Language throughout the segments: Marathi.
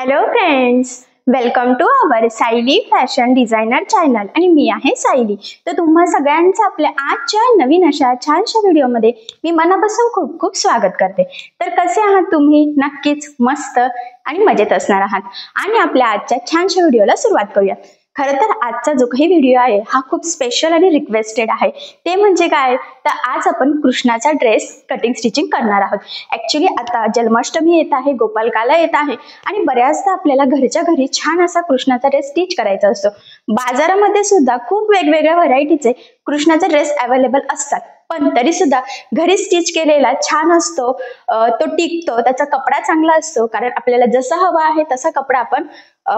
Hello friends, welcome to our Sayali fashion designer channel आणि मी आहे सायली. तर तुम्हा सगळ्यांचं आपल्या आजच्या नवीन अशा छानशा व्हिडिओमध्ये मी मनापासून खूप खूप स्वागत करते. तर कसे आहात तुम्ही? नक्कीच मस्त आणि मजेत असणार आहात. आणि आपल्या आजच्या छानशा व्हिडिओला सुरुवात करूया. खरं तर आजचा जो काही व्हिडिओ आहे हा खूप स्पेशल आणि रिक्वेस्टेड आहे. ते म्हणजे काय, तर आज आपण कृष्णाचा ड्रेस कटिंग स्टिचिंग करणार आहोत. ऍक्च्युली आता जन्माष्टमी येत आहे, गोपालकाला येत आहे आणि बऱ्याचदा आपल्याला घरच्या घरी छान असा कृष्णाचा ड्रेस स्टिच करायचा असतो. बाजारामध्ये सुद्धा खूप वेगवेगळ्या व्हरायटीचे कृष्णाचे ड्रेस अवेलेबल असतात, पण तरी सुद्धा घरी स्टिच केलेला छान असतो, तो टिकतो, त्याचा कपडा चांगला असतो. कारण आपल्याला जसा हवा आहे तसा कपडा आपण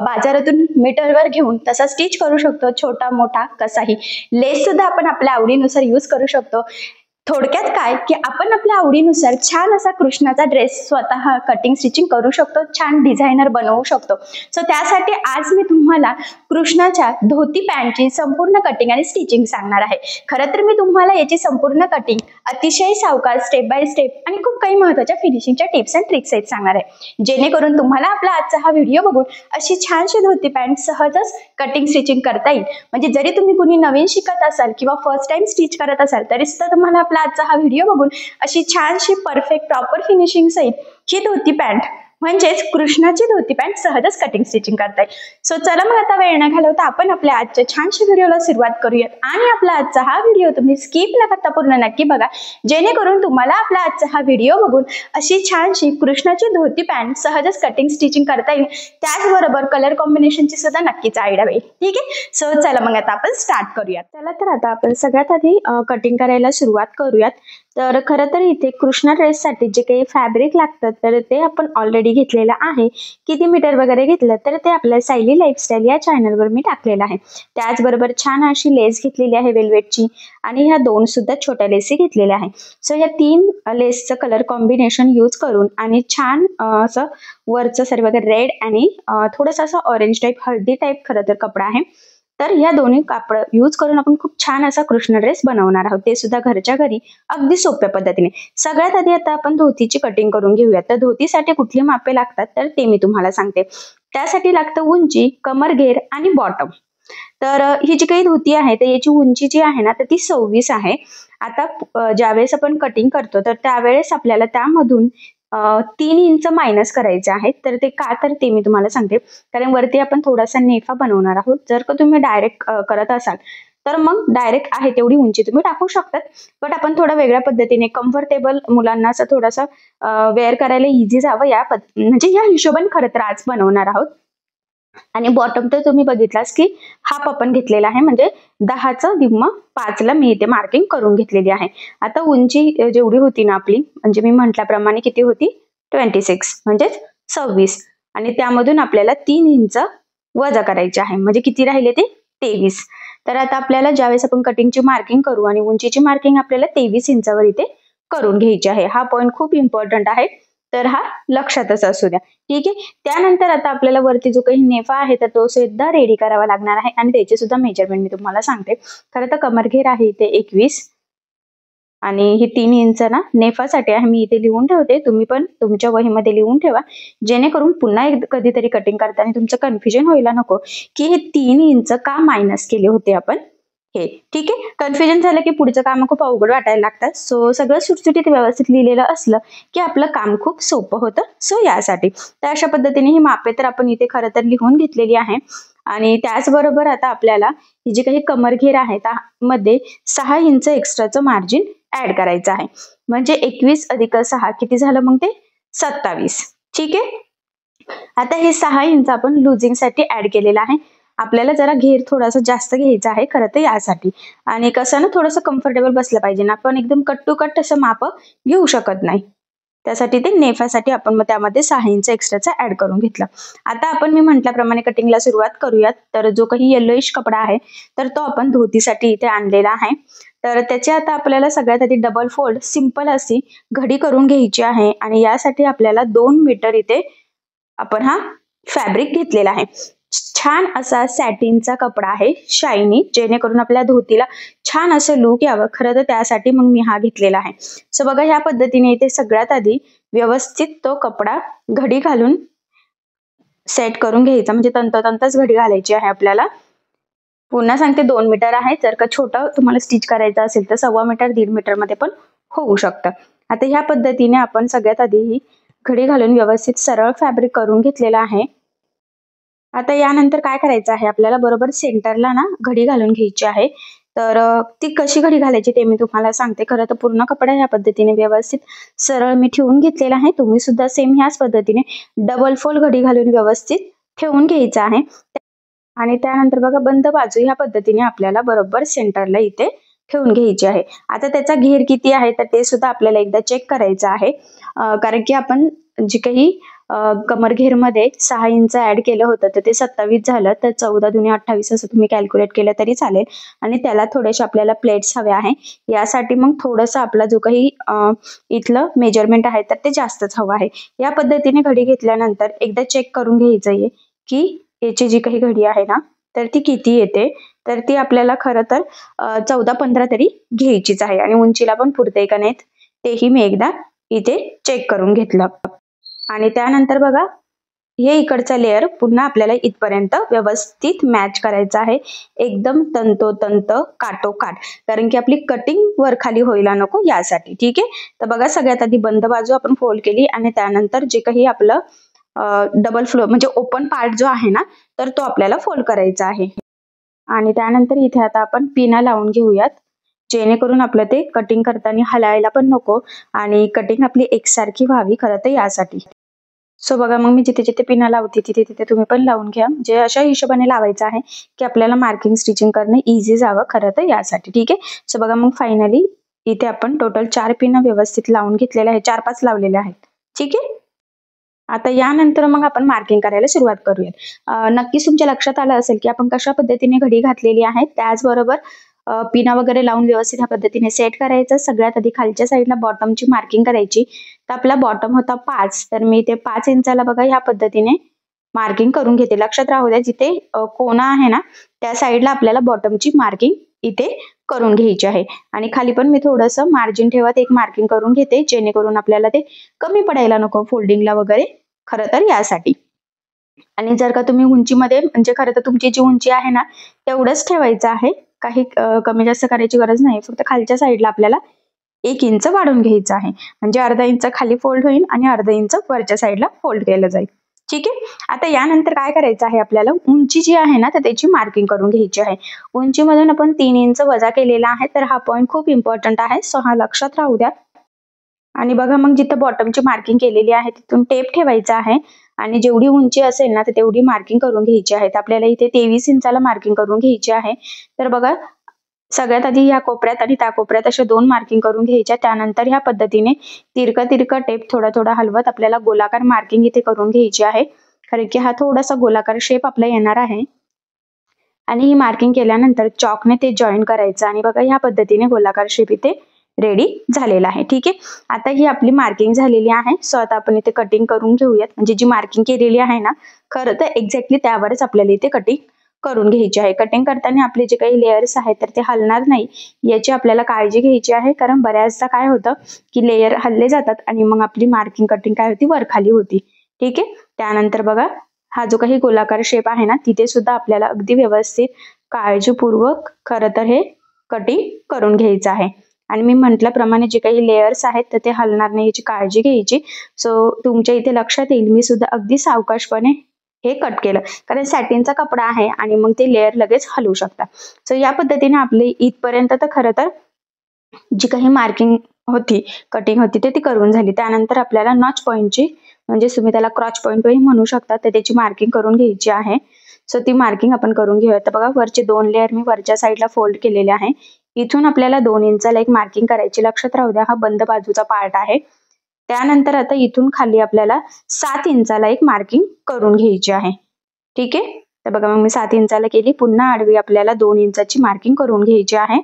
बाजारातून मीटरवर घेऊन तसा स्टिच करू शकतो, छोटा मोठा कसाही. लेस सुद्धा आपण आपल्या आवडीनुसार यूज करू शकतो. थोडक्यात काय की आपण आपल्या आवडीनुसार छान असा कृष्णाचा ड्रेस स्वतः कटिंग स्टिचिंग करू शकतो, छान डिझायनर बनवू शकतो. सो त्यासाठी आज मी तुम्हाला कृष्णाच्या धोती पॅन्टची संपूर्ण कटिंग आणि स्टिचिंग सांगणार आहे. खरं तर मी तुम्हाला याची संपूर्ण कटिंग अतिशय सावकाश स्टेप बाय स्टेप आणि खूप काही महत्त्वाच्या फिनिशिंगच्या टिप्स अँड ट्रिक्स आहेत सांगणार आहे, जेणेकरून तुम्हाला आपला आजचा हा व्हिडिओ बघून अशी छानशी धोती पॅन्ट सहजच कटिंग स्टिचिंग करता येईल. म्हणजे जरी तुम्ही कुणी नवीन शिकत असाल किंवा फर्स्ट टाइम स्टिच करत असाल तरी सुद्धा तुम्हाला आजचा हा व्हिडिओ बघून अशी छानशी परफेक्ट प्रॉपर फिनिशिंग सहित ही धोती पॅन्ट म्हणजेच कृष्णाची धोती पॅन्ट सहजच कटिंग स्टिचिंग करता येईल. सो चला मग आता वेळ न घालवता आपण आपल्या आजच्या छानशा व्हिडिओला सुरुवात करूयात. आणि आपला आजचा हा व्हिडिओ तुम्ही स्किप न करता पूर्ण नक्की बघा, जेणेकरून तुम्हाला आपला आजचा हा व्हिडिओ बघून अशी छानशी कृष्णाची धोती पॅन्ट सहजच कटिंग स्टिचिंग करता येईल. त्याचबरोबर कलर कॉम्बिनेशनची सुद्धा नक्कीच आयडिया येईल. ठीक आहे, सो चला मग आता आपण स्टार्ट करूयात. चला तर आता आपण सगळ्यात आधी कटिंग करायला सुरुवात करूयात. तर खरं तर इथे कृष्णा ड्रेससाठी जे काही फॅब्रिक लागतं तर ते आपण ऑलरेडी घेतलेलं आहे. किती मीटर वगैरे घेतलं तर ते आपल्या सायली लाईफस्टाईल या चॅनलवर मी टाकलेलं आहे. त्याचबरोबर छान अशी लेस घेतलेली आहे वेल्वेटची आणि ह्या दोन सुद्धा छोट्या लेसी घेतलेल्या आहे. सो या तीन लेसचं कलर कॉम्बिनेशन यूज करून आणि छान असं वरचं सर्व रेड आणि थोडंसं असं ऑरेंज टाईप हळदी टाईप खरं तर कपडा आहे. तर या दोन्ही कापड यूज करून आपण खूप छान असा कृष्ण ड्रेस बनवणार आहोत, ते सुद्धा घरच्या घरी अगदी सोप्या पद्धतीने. सगळ्यात आधी आता आपण धोतीची कटिंग करून घेऊया. तर धोतीसाठी कुठली मापे लागतात तर ते मी तुम्हाला सांगते. त्यासाठी लागतं उंची, कमरघेर आणि बॉटम. तर ही जी काही धोती आहे तर याची उंची जी आहे ना तर ती 26 आहे. आता ज्यावेळेस आपण कटिंग करतो तर त्यावेळेस आपल्याला त्यामधून 3 इंच मायनस करायचे आहेत. तर ते का तर ते मी तुम्हाला सांगते. कारण वरती आपण थोडासा नेफा बनवणार आहोत. जर का तुम्ही डायरेक्ट करत असाल तर मग डायरेक्ट आहे तेवढी उंची तुम्ही टाकू शकतात. बट आपण थोडा वेगळ्या पद्धतीने कम्फर्टेबल मुलांना असं थोडासा वेअर करायला इझी जावं म्हणजे या हिशोबाने खरं तर आज बनवणार आहोत. आणि बॉटम तर तुम्ही बघितलास की हाफ आपण घेतलेला आहे, म्हणजे 10चं निम्म 5ला मी इथे मार्किंग करून घेतलेली आहे. आता उंची जेवढी होती ना आपली, म्हणजे मी म्हटल्याप्रमाणे किती होती 26 म्हणजेच 26 आणि त्यामधून आपल्याला 3 इंच वजा करायचे आहे, म्हणजे किती राहिले ते 23. तर आता आपल्याला ज्यावेळेस आपण कटिंगची मार्किंग करू आणि उंचीची मार्किंग आपल्याला 23 इंचावर इथे करून घ्यायची आहे. हा पॉईंट खूप इम्पॉर्टंट आहे, तर हा लक्षातच असू द्या. ठीक आहे, त्यानंतर आता आपल्याला वरती जो काही नेफा आहे तर तो सुद्धा रेडी करावा लागणार आहे आणि त्याचे सुद्धा मेजरमेंट मी तुम्हाला सांगते. खरं तर कमरघेर आहे इथे 21 आणि ही 3 इंच ना नेफासाठी आहे. मी इथे लिहून ठेवते, तुम्ही पण तुमच्या वहीमध्ये लिहून ठेवा, जेणेकरून पुन्हा कधीतरी कटिंग करताना तुमचं कन्फ्युजन व्हायला नको की हे 3 इंच का मायनस केले होते आपण हे. ठीक आहे, कन्फ्युजन झालं की पुढचं काम खूप अवघड वाटायला लागतात. सो सगळं सुटसुटीत व्यवस्थित लिहिलेलं असलं की आपलं काम खूप सोपं होतं. सो यासाठी तर अशा पद्धतीने ही मापे तर आपण इथे खरं तर लिहून घेतलेली आहे. आणि त्याचबरोबर आता आपल्याला ही जी काही कमरघेर आहे त्यामध्ये 6 इंच एक्स्ट्राचं मार्जिन ऍड करायचं आहे. म्हणजे 21 अधिक 6 किती झालं मग ते 27. ठीक आहे, आता हे 6 इंच आपण लुजिंग साठी ऍड केलेलं आहे. आपल्याला जरा घेर थोडासा जास्त घ्यायचा आहे खरं तर यासाठी. आणि कसं ना थोडंसं कम्फर्टेबल बसलं पाहिजे ना, आपण एकदम कट टू कट असं माप घेऊ शकत नाही. त्यासाठी ते नेफासाठी आपण मग त्यामध्ये 6 इंच एक्स्ट्राचा ऍड करून घेतलं. आता आपण मी म्हटल्याप्रमाणे कटिंगला सुरुवात करूयात. तर जो काही येलोइश कपडा आहे तर तो आपण धोतीसाठी इथे आणलेला आहे. तर त्याची आता आपल्याला सगळ्यात आधी डबल फोल्ड सिंपल अशी घडी करून घ्यायची आहे आणि यासाठी आपल्याला 2 मीटर इथे आपण हा फॅब्रिक घेतलेला आहे. छान असा सॅटिनचा कपडा आहे शायनी, जेणेकरून आपल्या धोतीला छान असं लुक यावं. खरं तर त्यासाठी मग मी हा घेतलेला आहे. सो बघा ह्या पद्धतीने इथे सगळ्यात आधी व्यवस्थित तो कपडा घडी घालून सेट करून घ्यायचा, म्हणजे तंतोतंतच घडी घालायची आहे आपल्याला. पुन्हा सांगते 2 मीटर आहे. जर का छोटं तुम्हाला स्टिच करायचं असेल तर 1.25 मीटर 1.5 मीटर मध्ये पण होऊ शकतं. आता ह्या पद्धतीने आपण सगळ्यात आधी ही घडी घालून व्यवस्थित सरळ फॅब्रिक करून घेतलेला आहे. आता यानंतर काय करायचं आहे आपल्याला, बरोबर सेंटरला ना घडी घालून घ्यायची आहे. तर ती कशी घडी घालायची ते मी तुम्हाला सांगते. खरं तर पूर्ण कपडा ह्या पद्धतीने व्यवस्थित सरळ मी ठेवून घेतलेला आहे. तुम्ही सुद्धा सेम ह्याच पद्धतीने डबल फोल्ड घडी घालून व्यवस्थित ठेवून घ्यायचं आहे. आणि त्यानंतर बघा बंद बाजू ह्या पद्धतीने आपल्याला बरोबर सेंटरला इथे ठेवून घ्यायची आहे. आता त्याचा घेर किती आहे तर ते सुद्धा आपल्याला एकदा चेक करायचं आहे. कारण की आपण जे काही कमर घेरमध्ये 6 इंच ऍड केलं होतं तर ते 27 झालं, तर 14 दुनी 28 असं तुम्ही कॅल्क्युलेट केलं तरी चालेल. आणि त्याला थोडेसे आपल्याला प्लेट्स हवे आहे. यासाठी मग थोडंसं आपला जो काही इथलं मेजरमेंट आहे तर ते जास्तच हवं आहे. या पद्धतीने घडी घेतल्यानंतर एकदा चेक करून घ्यायचं आहे की याची जी काही घडी आहे ना तर ती किती येते. तर ती आपल्याला खरं तर 14-15 तरी घ्यायचीच आहे. आणि उंचीला पण पुरते का नाहीत तेही मी एकदा इथे चेक करून घेतलं. आणि त्यानंतर बघा हे इकडचा लेअर पुन्हा आपल्याला इथपर्यंत व्यवस्थित मॅच करायचा आहे. एकदम तंतोतंत काटोकाट, कारण की आपली कटिंग वर खाली व्हायला नको यासाठी. ठीक आहे. तर बघा सगळ्यात आधी बंद बाजू आपण फोल्ड केली आणि त्यानंतर जे काही आपलं डबल फ्लो म्हणजे ओपन पार्ट जो आहे ना तर तो आपल्याला फोल्ड करायचा आहे. आणि त्यानंतर इथे आता आपण पिना लावून घेऊयात, जेणेकरून आपलं ते कटिंग करताना हलायला पण नको आणि कटिंग आपली एकसारखी व्हावी खरं तर यासाठी. सो बघा मग मी जिथे जिथे पिना लावते तिथे तिथे तुम्ही पण लावून घ्या. म्हणजे अशा हिशोबाने लावायचं आहे की आपल्याला मार्किंग स्टिचिंग करणं इझी जावं खरं तर यासाठी. ठीक आहे. सो बघा मग फायनली इथे आपण टोटल 4 पिना व्यवस्थित लावून घेतलेल्या आहेत, 4-5 लावलेल्या आहेत. ठीक आहे. आता यानंतर मग आपण मार्किंग करायला सुरुवात करूयात. नक्कीच तुमच्या लक्षात आलं असेल की आपण कशा पद्धतीने घडी घातलेली आहे. त्याचबरोबर पिना वगैरे लावून व्यवस्थित ह्या पद्धतीने सेट करायचं. सगळ्यात आधी खालच्या साईडला बॉटमची मार्किंग करायची. तर आपला बॉटम होता 5, तर मी ते 5 इंचाला बघा ह्या पद्धतीने मार्किंग करून घेते. लक्षात राहू द्या जिथे कोना आहे ना त्या साईडला आपल्याला बॉटमची मार्किंग इथे करून घ्यायची आहे. आणि खाली पण मी थोडंसं मार्जिन ठेवत एक मार्किंग करून घेते, जेणेकरून आपल्याला ते कमी पडायला नको फोल्डिंगला वगैरे खरं तर यासाठी. आणि जर का तुम्ही उंचीमध्ये म्हणजे खरं तर तुमची जी उंची आहे ना तेवढंच ठेवायचं आहे, काही कमी जास्त करायची गरज नाही. फक्त खालच्या साईडला आपल्याला 1 इंच वाढवून घ्यायचं आहे, म्हणजे अर्धा इंच खाली फोल्ड होईल आणि अर्धा इंच वरच्या साईडला फोल्ड केलं जाईल. ठीक आहे. आता यानंतर काय करायचं आहे आपल्याला, उंची जी आहे ना तर त्याची मार्किंग करून घ्यायची आहे. उंचीमधून आपण 3 इंच वजा केलेला आहे, तर हा पॉईंट खूप इम्पॉर्टंट आहे. सो हा लक्षात राहू द्या. आणि बघा मग जिथं बॉटमची मार्किंग केलेली आहे तिथून टेप ठेवायचा आहे आणि जेवढी उंची असेल ना तर तेवढी मार्किंग करून घ्यायची आहे. आपल्याला इथे 23 इंचाला मार्किंग करून घ्यायची आहे. तर बघा सगळ्यात आधी ह्या कोपऱ्यात आणि त्या कोपऱ्यात अशा 2 मार्किंग करून घ्यायच्या. त्यानंतर ह्या पद्धतीने तिरका टेप थोडा थोडा हलवत आपल्याला गोलाकार मार्किंग इथे करून घ्यायची आहे, कारण की हा थोडासा गोलाकार शेप आपला येणार आहे. आणि ही मार्किंग केल्यानंतर चॉकने ते जॉईन करायचं आणि बघा ह्या पद्धतीने गोलाकार शेप इथे रेडी झालेला आहे. ठीक आहे. आता ही आपली मार्किंग झालेली आहे. सो आता आपण इथे कटिंग करून घेऊयात. म्हणजे जी मार्किंग केलेली आहे ना खरं तर एक्झॅक्टली त्यावरच आपल्याला इथे कटिंग करून घ्यायची आहे. कटिंग करताना आपले जे काही लेयर्स आहेत तर ते हलणार नाही याची आपल्याला काळजी घ्यायची आहे, कारण बऱ्याचदा काय होतं की लेयर हल्ले जातात आणि मग आपली मार्किंग कटिंग काय होती वर खाली होती. ठीक आहे. त्यानंतर बघा हा जो काही गोलाकार शेप आहे ना तिथे सुद्धा आपल्याला अगदी व्यवस्थित काळजीपूर्वक खरं तर हे कटिंग करून घ्यायचं आहे. आणि मी म्हटल्याप्रमाणे जे काही लेयर्स आहेत तर ते हलणार नाही याची काळजी घ्यायची. सो तुमच्या इथे लक्षात येईल मी सुद्धा अगदी सावकाशपणे हे कट केलं, कारण सॅटिनचा कपडा आहे आणि मग ते लेयर लगेच हलवू शकतात. सो या पद्धतीने आपली इथपर्यंत तर खरं तर जी काही मार्किंग होती कटिंग होती ती करून झाली. त्यानंतर आपल्याला नॉच पॉईंटची म्हणजे तुम्ही त्याला क्रॉच पॉईंटही म्हणू शकता तर त्याची मार्किंग करून घ्यायची आहे. सो ती मार्किंग आपण करून घेऊया. तर बघा वरचे 2 लेअर मी वरच्या साईडला फोल्ड केलेले आहे. इथून आपल्याला 2 इंचाला एक मार्किंग करायची. लक्षात राहू द्या हा बंद बाजूचा पार्ट आहे. त्यानंतर आता इथून खाली आपल्याला 7 इंचाला एक मार्किंग करून घ्यायची आहे. ठीक आहे. तर बघा मग मी 7 इंचाला केली. पुन्हा आडवी आपल्याला 2 इंचाची मार्किंग करून घ्यायची आहे.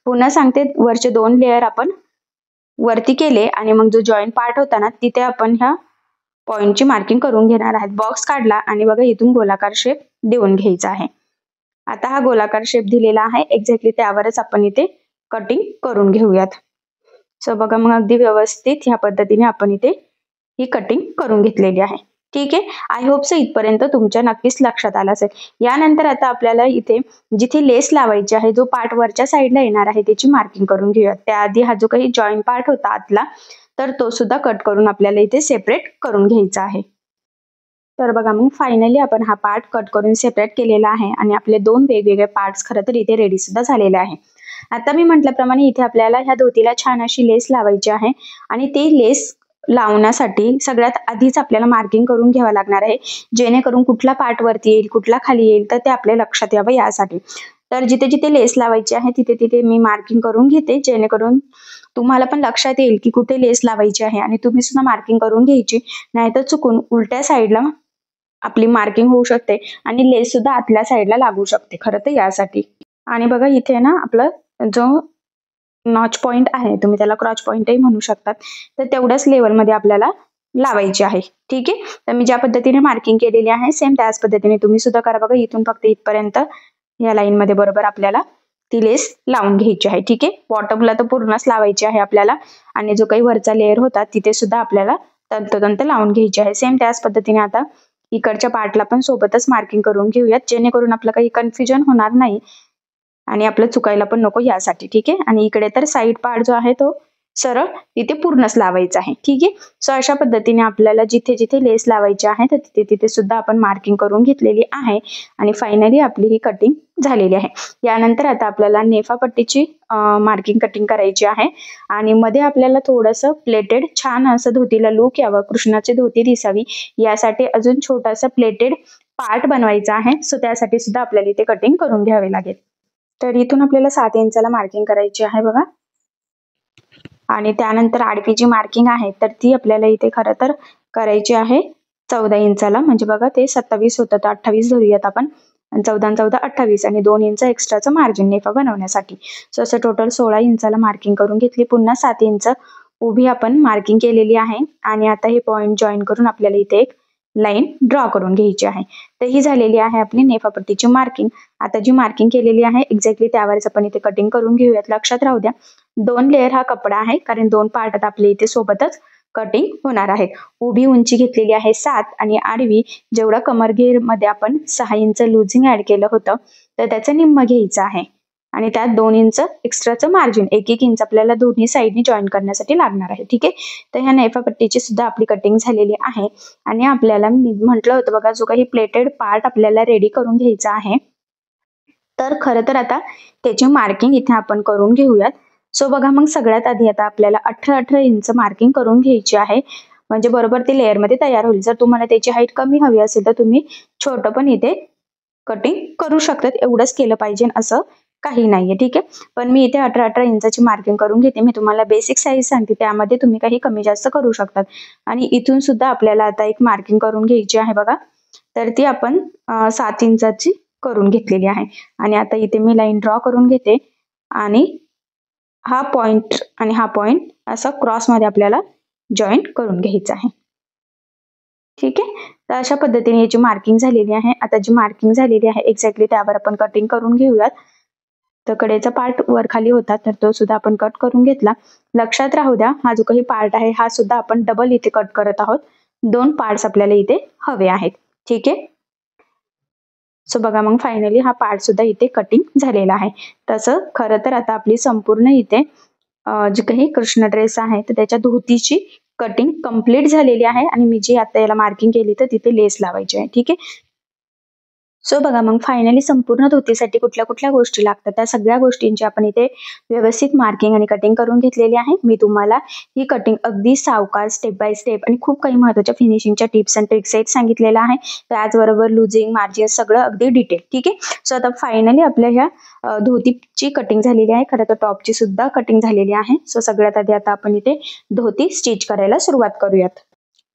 पुन्हा सांगते वरचे 2 लेअर आपण वरती केले आणि मग जो जॉईंट पार्ट होता ना तिथे आपण ह्या पॉईंटची मार्किंग करून घेणार आहेत. बॉक्स काढला आणि बघा इथून गोलाकार शेप देऊन घ्यायचा आहे. आता हा गोलाकार शेप दिलेला आहे एक्झॅक्टली त्यावरच आपण इथे कटिंग करून घेऊयात. सो बघा मग अगदी व्यवस्थित ह्या पद्धतीने आपण इथे ही कटिंग करून घेतलेली आहे. ठीक आहे. आय होप सो इथपर्यंत तुमच्या नक्कीच लक्षात आलं असेल. यानंतर आता आपल्याला इथे जिथे लेस लावायची आहे, जो पार्ट वरच्या साईडला येणार आहे त्याची मार्किंग करून घेऊया. त्याआधी हा जो काही जॉईंट पार्ट होता आतला, तर तो सुद्धा कट करून आपल्याला इथे सेपरेट करून घ्यायचा आहे. तर बघा मग फायनली आपण हा पार्ट कट करून सेपरेट केलेला आहे आणि आपले 2 वेगवेगळे पार्ट्स खरं तर इथे रेडी सुद्धा झालेले आहे. आता मी म्हटल्याप्रमाणे इथे आपल्याला ह्या धोतीला छान अशी लेस लावायची आहे आणि ती लेस लावण्यासाठी सगळ्यात आधीच आपल्याला मार्किंग करून घ्यावं लागणार आहे, जेणेकरून कुठला पार्ट वरती येईल, कुठला खाली येईल, तर ते आपल्या लक्षात यावं यासाठी. तर जिथे जिथे लेस लावायची आहे तिथे तिथे मी मार्किंग करून घेते, जेणेकरून तुम्हाला पण लक्षात येईल की कुठे लेस लावायची आहे आणि तुम्ही सुद्धा मार्किंग करून घ्यायची. नाहीतर चुकून उलट्या साईडला आपली मार्किंग होऊ शकते आणि लेस सुद्धा आतल्या साईडला लागू शकते, खरं तर यासाठी. आणि बघा इथे ना आपलं जो नॉच पॉइंट आहे, तुम्ही त्याला क्रॉच पॉइंटही म्हणू शकतात, तर तेवढ्याच लेवलमध्ये आपल्याला लावायची आहे. ठीक आहे. तर मी ज्या पद्धतीने मार्किंग केलेली आहे सेम त्याच पद्धतीने तुम्ही सुद्धा करा. बघा इथून फक्त इथपर्यंत या लाईन मध्ये बरोबर आपल्याला ती लेस लावून घ्यायची आहे. ठीक आहे. बॉटमला तर पूर्णच लावायची आहे आपल्याला आणि जो काही वरचा लेअर होता तिथे सुद्धा आपल्याला तंतोतंत लावून घ्यायची आहे. सेम त्याच पद्धतीने आता इकडच्या पार्टला पण सोबतच मार्किंग करून घेऊयात, जेणेकरून आपलं काही कन्फ्युजन होणार नाही आणि आपलं चुकायला पण नको यासाठी. ठीक आहे. आणि इकडे तर साईड पार्ट जो आहे तो सरळ तिथे पूर्णच लावायचा आहे. ठीक आहे. सो अशा पद्धतीने आपल्याला जिथे जिथे लेस लावायची आहे तर तिथे तिथे सुद्धा आपण मार्किंग करून घेतलेली आहे आणि फायनली आपली ही कटिंग झालेली आहे. यानंतर आता आपल्याला नेफापट्टीची मार्किंग कटिंग करायची आहे आणि मध्ये आपल्याला थोडंसं प्लेटेड छान असं धोतीला लुक यावं, कृष्णाची धोती दिसावी यासाठी अजून छोटासा प्लेटेड पार्ट बनवायचा आहे. सो त्यासाठी सुद्धा आपल्याला इथे कटिंग करून घ्यावे लागेल. तर इथून आपल्याला 7 इंचाला मार्किंग करायची आहे बघा. आणि त्यानंतर आडवी जी मार्किंग आहे तर ती आपल्याला इथे खरं तर करायची आहे 14 इंचाला. म्हणजे बघा ते 27 होतं तर 28 धरूयात आपण. 14 14 28 आणि 2 इंच एक्स्ट्राचं मार्जिन नेफा बनवण्यासाठी. सो असं टोटल 16 इंचाला मार्किंग करून घेतली. पुन्हा 7 इंच उभी आपण मार्किंग केलेली आहे आणि आता हे पॉइंट जॉईन करून आपल्याला इथे एक लाईन ड्रॉ करून घ्यायची आहे. तर ही झालेली आहे आपली नेफापट्टीची मार्किंग. आता जी मार्किंग केलेली आहे एक्झॅक्टली त्यावरच आपण इथे कटिंग करून घेऊयात. लक्षात राहू द्या 2 लेअर हा कपडा आहे, कारण 2 पार्ट आपले इथे सोबतच कटिंग होणार आहेत. उभी उंची घेतलेली आहे 7 आणि आडवी जेवढा कमरघेर मध्ये आपण 6 इंच लुझिंग ऍड केलं होतं तर त्याचं निम्म घ्यायचं आहे आणि त्यात 2 इंच एक्स्ट्राचं मार्जिन 1-1 इंच आपल्याला दोन्ही साईडनी जॉईन करण्यासाठी लागणार आहे. ठीक आहे. तर ह्या नेफापट्टीची सुद्धा आपली कटिंग झालेली आहे आणि आपल्याला मी म्हटलं होतं बघा जो काही प्लेटेड पार्ट आपल्याला रेडी करून घ्यायचा आहे तर खरं तर आता त्याची मार्किंग इथे आपण करून घेऊयात. सो बघा मग सगळ्यात आधी आता आपल्याला 18-18 इंच मार्किंग करून घ्यायची आहे, म्हणजे बरोबर ते लेअर मध्ये तयार होईल. जर तुम्हाला त्याची हाईट कमी हवी असेल तर तुम्ही छोटं पण इथे कटिंग करू शकतात. एवढंच केलं पाहिजे असं काही नाहीये. ठीक आहे. पण मी इथे 18-18 इंचाची मार्किंग करून घेते. मी तुम्हाला बेसिक साईज सांगते, त्यामध्ये तुम्ही काही कमी जास्त करू शकतात. आणि इथून सुद्धा आपल्याला आता एक मार्किंग करून घ्यायची आहे बघा. तर ती आपण 7 इंचाची करून घेतलेली आहे आणि आता इथे मी लाईन ड्रॉ करून घेते आणि हा पॉइंट आणि हा पॉइंट असा क्रॉस मध्ये आपल्याला जॉईन करून घ्यायचा आहे. ठीक आहे. तर अशा पद्धतीने याची मार्किंग झालेली आहे. आता जी मार्किंग झालेली आहे एक्झॅक्टली त्यावर आपण कटिंग करून घेऊयात. तर कडेचा पार्ट वर खाली होता तर तो सुद्धा आपण कट करून घेतला. लक्षात राहू द्या हा जो काही पार्ट आहे हा सुद्धा आपण डबल इथे कट करत आहोत. 2 पार्ट्स आपल्याला इथे हवे आहेत. ठीक आहे. सो बघा मग फायनली हा पार्ट सुद्धा इथे कटिंग झालेला आहे. तसं खरं तर आता आपली संपूर्ण इथे जी काही कृष्ण ड्रेस आहे तर त्याच्या धोतीची कटिंग कंप्लीट झालेली आहे आणि मी जी आता याला मार्किंग केली तर तिथे लेस लावायची आहे. ठीक आहे. सो बघा मग फायनली संपूर्ण धोतीसाठी कुठल्या कुठल्या गोष्टी लागतात त्या सगळ्या गोष्टींची आपण इथे व्यवस्थित मार्किंग आणि कटिंग करून घेतलेली आहे. मी तुम्हाला ही कटिंग अगदी सावकाश स्टेप बाय स्टेप आणि खूप काही महत्त्वाच्या फिनिशिंगच्या टिप्स अँड ट्रिक्स आहेत सांगितलेल्या आहे. त्याचबरोबर लुझिंग मार्जिन सगळं अगदी डिटेल. ठीक आहे. सो आता फायनली आपल्या ह्या धोतीची कटिंग झालेली आहे. खरं तर टॉपची सुद्धा कटिंग झालेली आहे. सो सगळ्यात आधी आता आपण इथे धोती स्टिच करायला सुरुवात करूयात.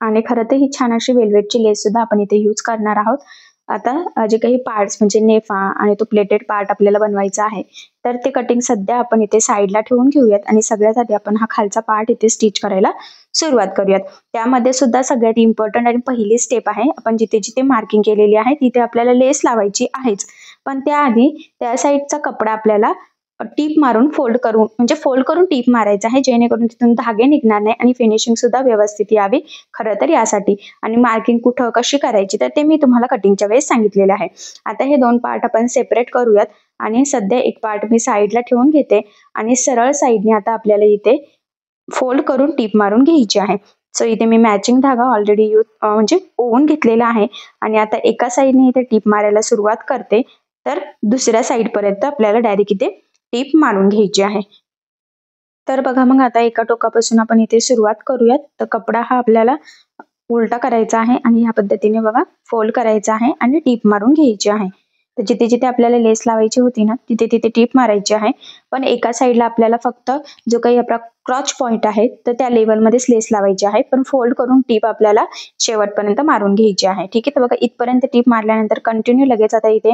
आणि खरं तर ही छान अशी वेल्वेटची लेस सुद्धा आपण इथे यूज करणार आहोत. आता जे काही पार्ट्स म्हणजे नेफा आणि तो प्लेटेड पार्ट आपल्याला बनवायचा आहे तर ते कटिंग सध्या आपण इथे साईडला ठेवून घेऊयात आणि सगळ्यात आधी आपण हा खालचा पार्ट इथे स्टिच करायला सुरुवात करूयात. त्यामध्ये सुद्धा सगळ्यात इम्पॉर्टंट आणि पहिली स्टेप आहे, आपण जिथे जिथे मार्किंग केलेली आहे तिथे आपल्याला लेस लावायची आहेच, पण त्याआधी त्या साईडचा कपडा आपल्याला टीप मारून फोल्ड करून म्हणजे फोल्ड करून टीप मारायचं आहे, जेणेकरून तिथून धागे निघणार नाही आणि फिनिशिंग सुद्धा व्यवस्थित यावी खरं तर यासाठी. आणि मार्किंग कुठं कशी करायची तर ते मी तुम्हाला कटिंगच्या वेळेस सांगितलेलं आहे. आता हे दोन पार्ट आपण सेपरेट करूयात आणि सध्या एक पार्ट मी साईडला ठेवून घेते आणि सरळ साईडने आता आपल्याला इथे फोल्ड करून टीप मारून घ्यायची आहे. सो इथे मी मॅचिंग धागा ऑलरेडी म्हणजे ओवून घेतलेला आहे आणि आता एका साईडने इथे टीप मारायला सुरुवात करते, तर दुसऱ्या साईड पर्यंत आपल्याला डायरेक्ट इथे टीप मारून घ्यायची आहे. तर बघा मग आता एका टोकापासून आपण इथे सुरुवात करूयात. तर कपडा हा आपल्याला उलटा करायचा आहे आणि ह्या पद्धतीने बघा फोल्ड करायचा आहे आणि टीप मारून घ्यायची आहे. तर जिथे जिथे आपल्याला लेस लावायची होती ना तिथे तिथे टीप मारायची आहे, पण एका साईडला आपल्याला फक्त जो काही आपला क्रॉच पॉइंट आहे तर त्या लेवलमध्येच लेस लावायची आहे, पण फोल्ड करून टीप आपल्याला शेवटपर्यंत मारून घ्यायची आहे. ठीक आहे, तर बघा इथपर्यंत टीप मारल्यानंतर कंटिन्यू लगेच आता इथे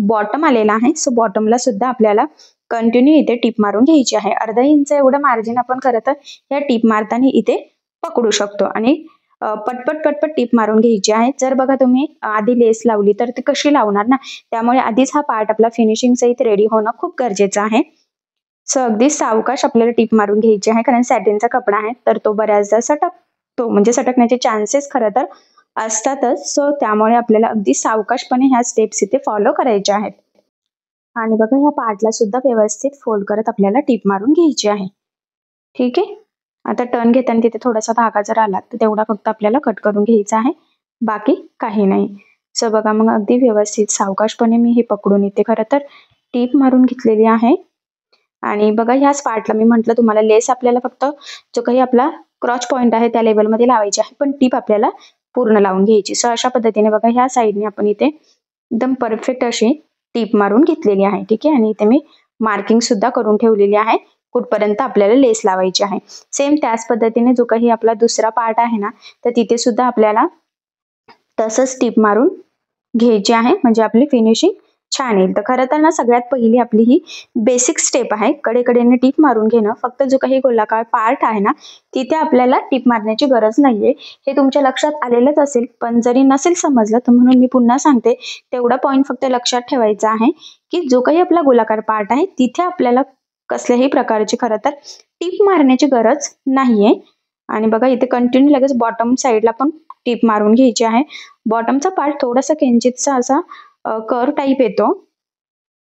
बॉटम आलेला आहे. सो बॉटमला सुद्धा आपल्याला कंटिन्यू इथे टीप मारून घ्यायची आहे. अर्धा इंच एवढं मार्जिन आपण खरं तर या टीप मारताना इथे पकडू शकतो आणि पटपट पटपट टीप मारून घ्यायची आहे. जर बघा तुम्ही आधी लेस लावली तर ती कशी लावणार ना, त्यामुळे आधीच हा पार्ट आपला फिनिशिंग सहित रेडी होणं खूप गरजेचं आहे. सो अगदी सावकाश आपल्याला टीप मारून घ्यायची आहे, कारण सॅटिनचा कपडा आहे तर तो बऱ्याचदा सटकतो, म्हणजे सटकण्याचे चान्सेस खरं तर असतातच. सो त्यामुळे आपल्याला अगदी सावकाशपणे ह्या स्टेप्स इथे फॉलो करायच्या आहेत. आणि बघा ह्या पार्टला सुद्धा व्यवस्थित फोल्ड करत आपल्याला टीप मारून घ्यायची आहे. ठीक आहे, आता टर्न घेताना तिथे थोडासा धागा जर आला तर तेवढा फक्त आपल्याला कट करून घ्यायचा आहे, बाकी काही नाही. सो बघा मग अगदी व्यवस्थित सावकाशपणे मी हे पकडून इथे खरं तर टीप मारून घेतलेली आहे. आणि बघा ह्याच पार्टला मी म्हटलं तुम्हाला लेस आपल्याला फक्त जो काही आपला क्रॉच पॉइंट आहे त्या लेवलमध्ये लावायची आहे, पण टीप आपल्याला पूर्ण लावून घ्यायची. सो अशा पद्धतीने बघा ह्या साईडने आपण इथे एकदम परफेक्ट अशी टीप मारून घेतलेली आहे. ठीक आहे, आणि इथे मी मार्किंग सुद्धा करून ठेवलेली आहे कुठपर्यंत आपल्याला लेस लावायची आहे. सेम त्याच पद्धतीने जो काही आपला दुसरा पार्ट आहे ना तर तिथे सुद्धा आपल्याला तसंच टीप मारून घ्यायची आहे, म्हणजे आपली फिनिशिंग छान येईल. तर खरं तर ना सगळ्यात पहिली आपली ही बेसिक स्टेप आहे, कडेकडेने टीप मारून घेणं. फक्त जो काही गोलाकार पार्ट आहे ना तिथे आपल्याला टीप मारण्याची गरज नाहीये, हे तुमच्या लक्षात आलेलंच असेल, पण जरी नसेल समजलं तर म्हणून मी पुन्हा सांगते, तेवढा पॉईंट फक्त लक्षात ठेवायचा आहे की जो काही आपला गोलाकार पार्ट आहे तिथे आपल्याला कसल्याही प्रकारची खरं तर टीप मारण्याची गरज नाहीये. आणि बघा इथे कंटिन्यू लगेच बॉटम साईडला पण टीप मारून घ्यायची आहे. बॉटमचा पार्ट थोडासा किंचितसा असा कर्व टाईप येतो,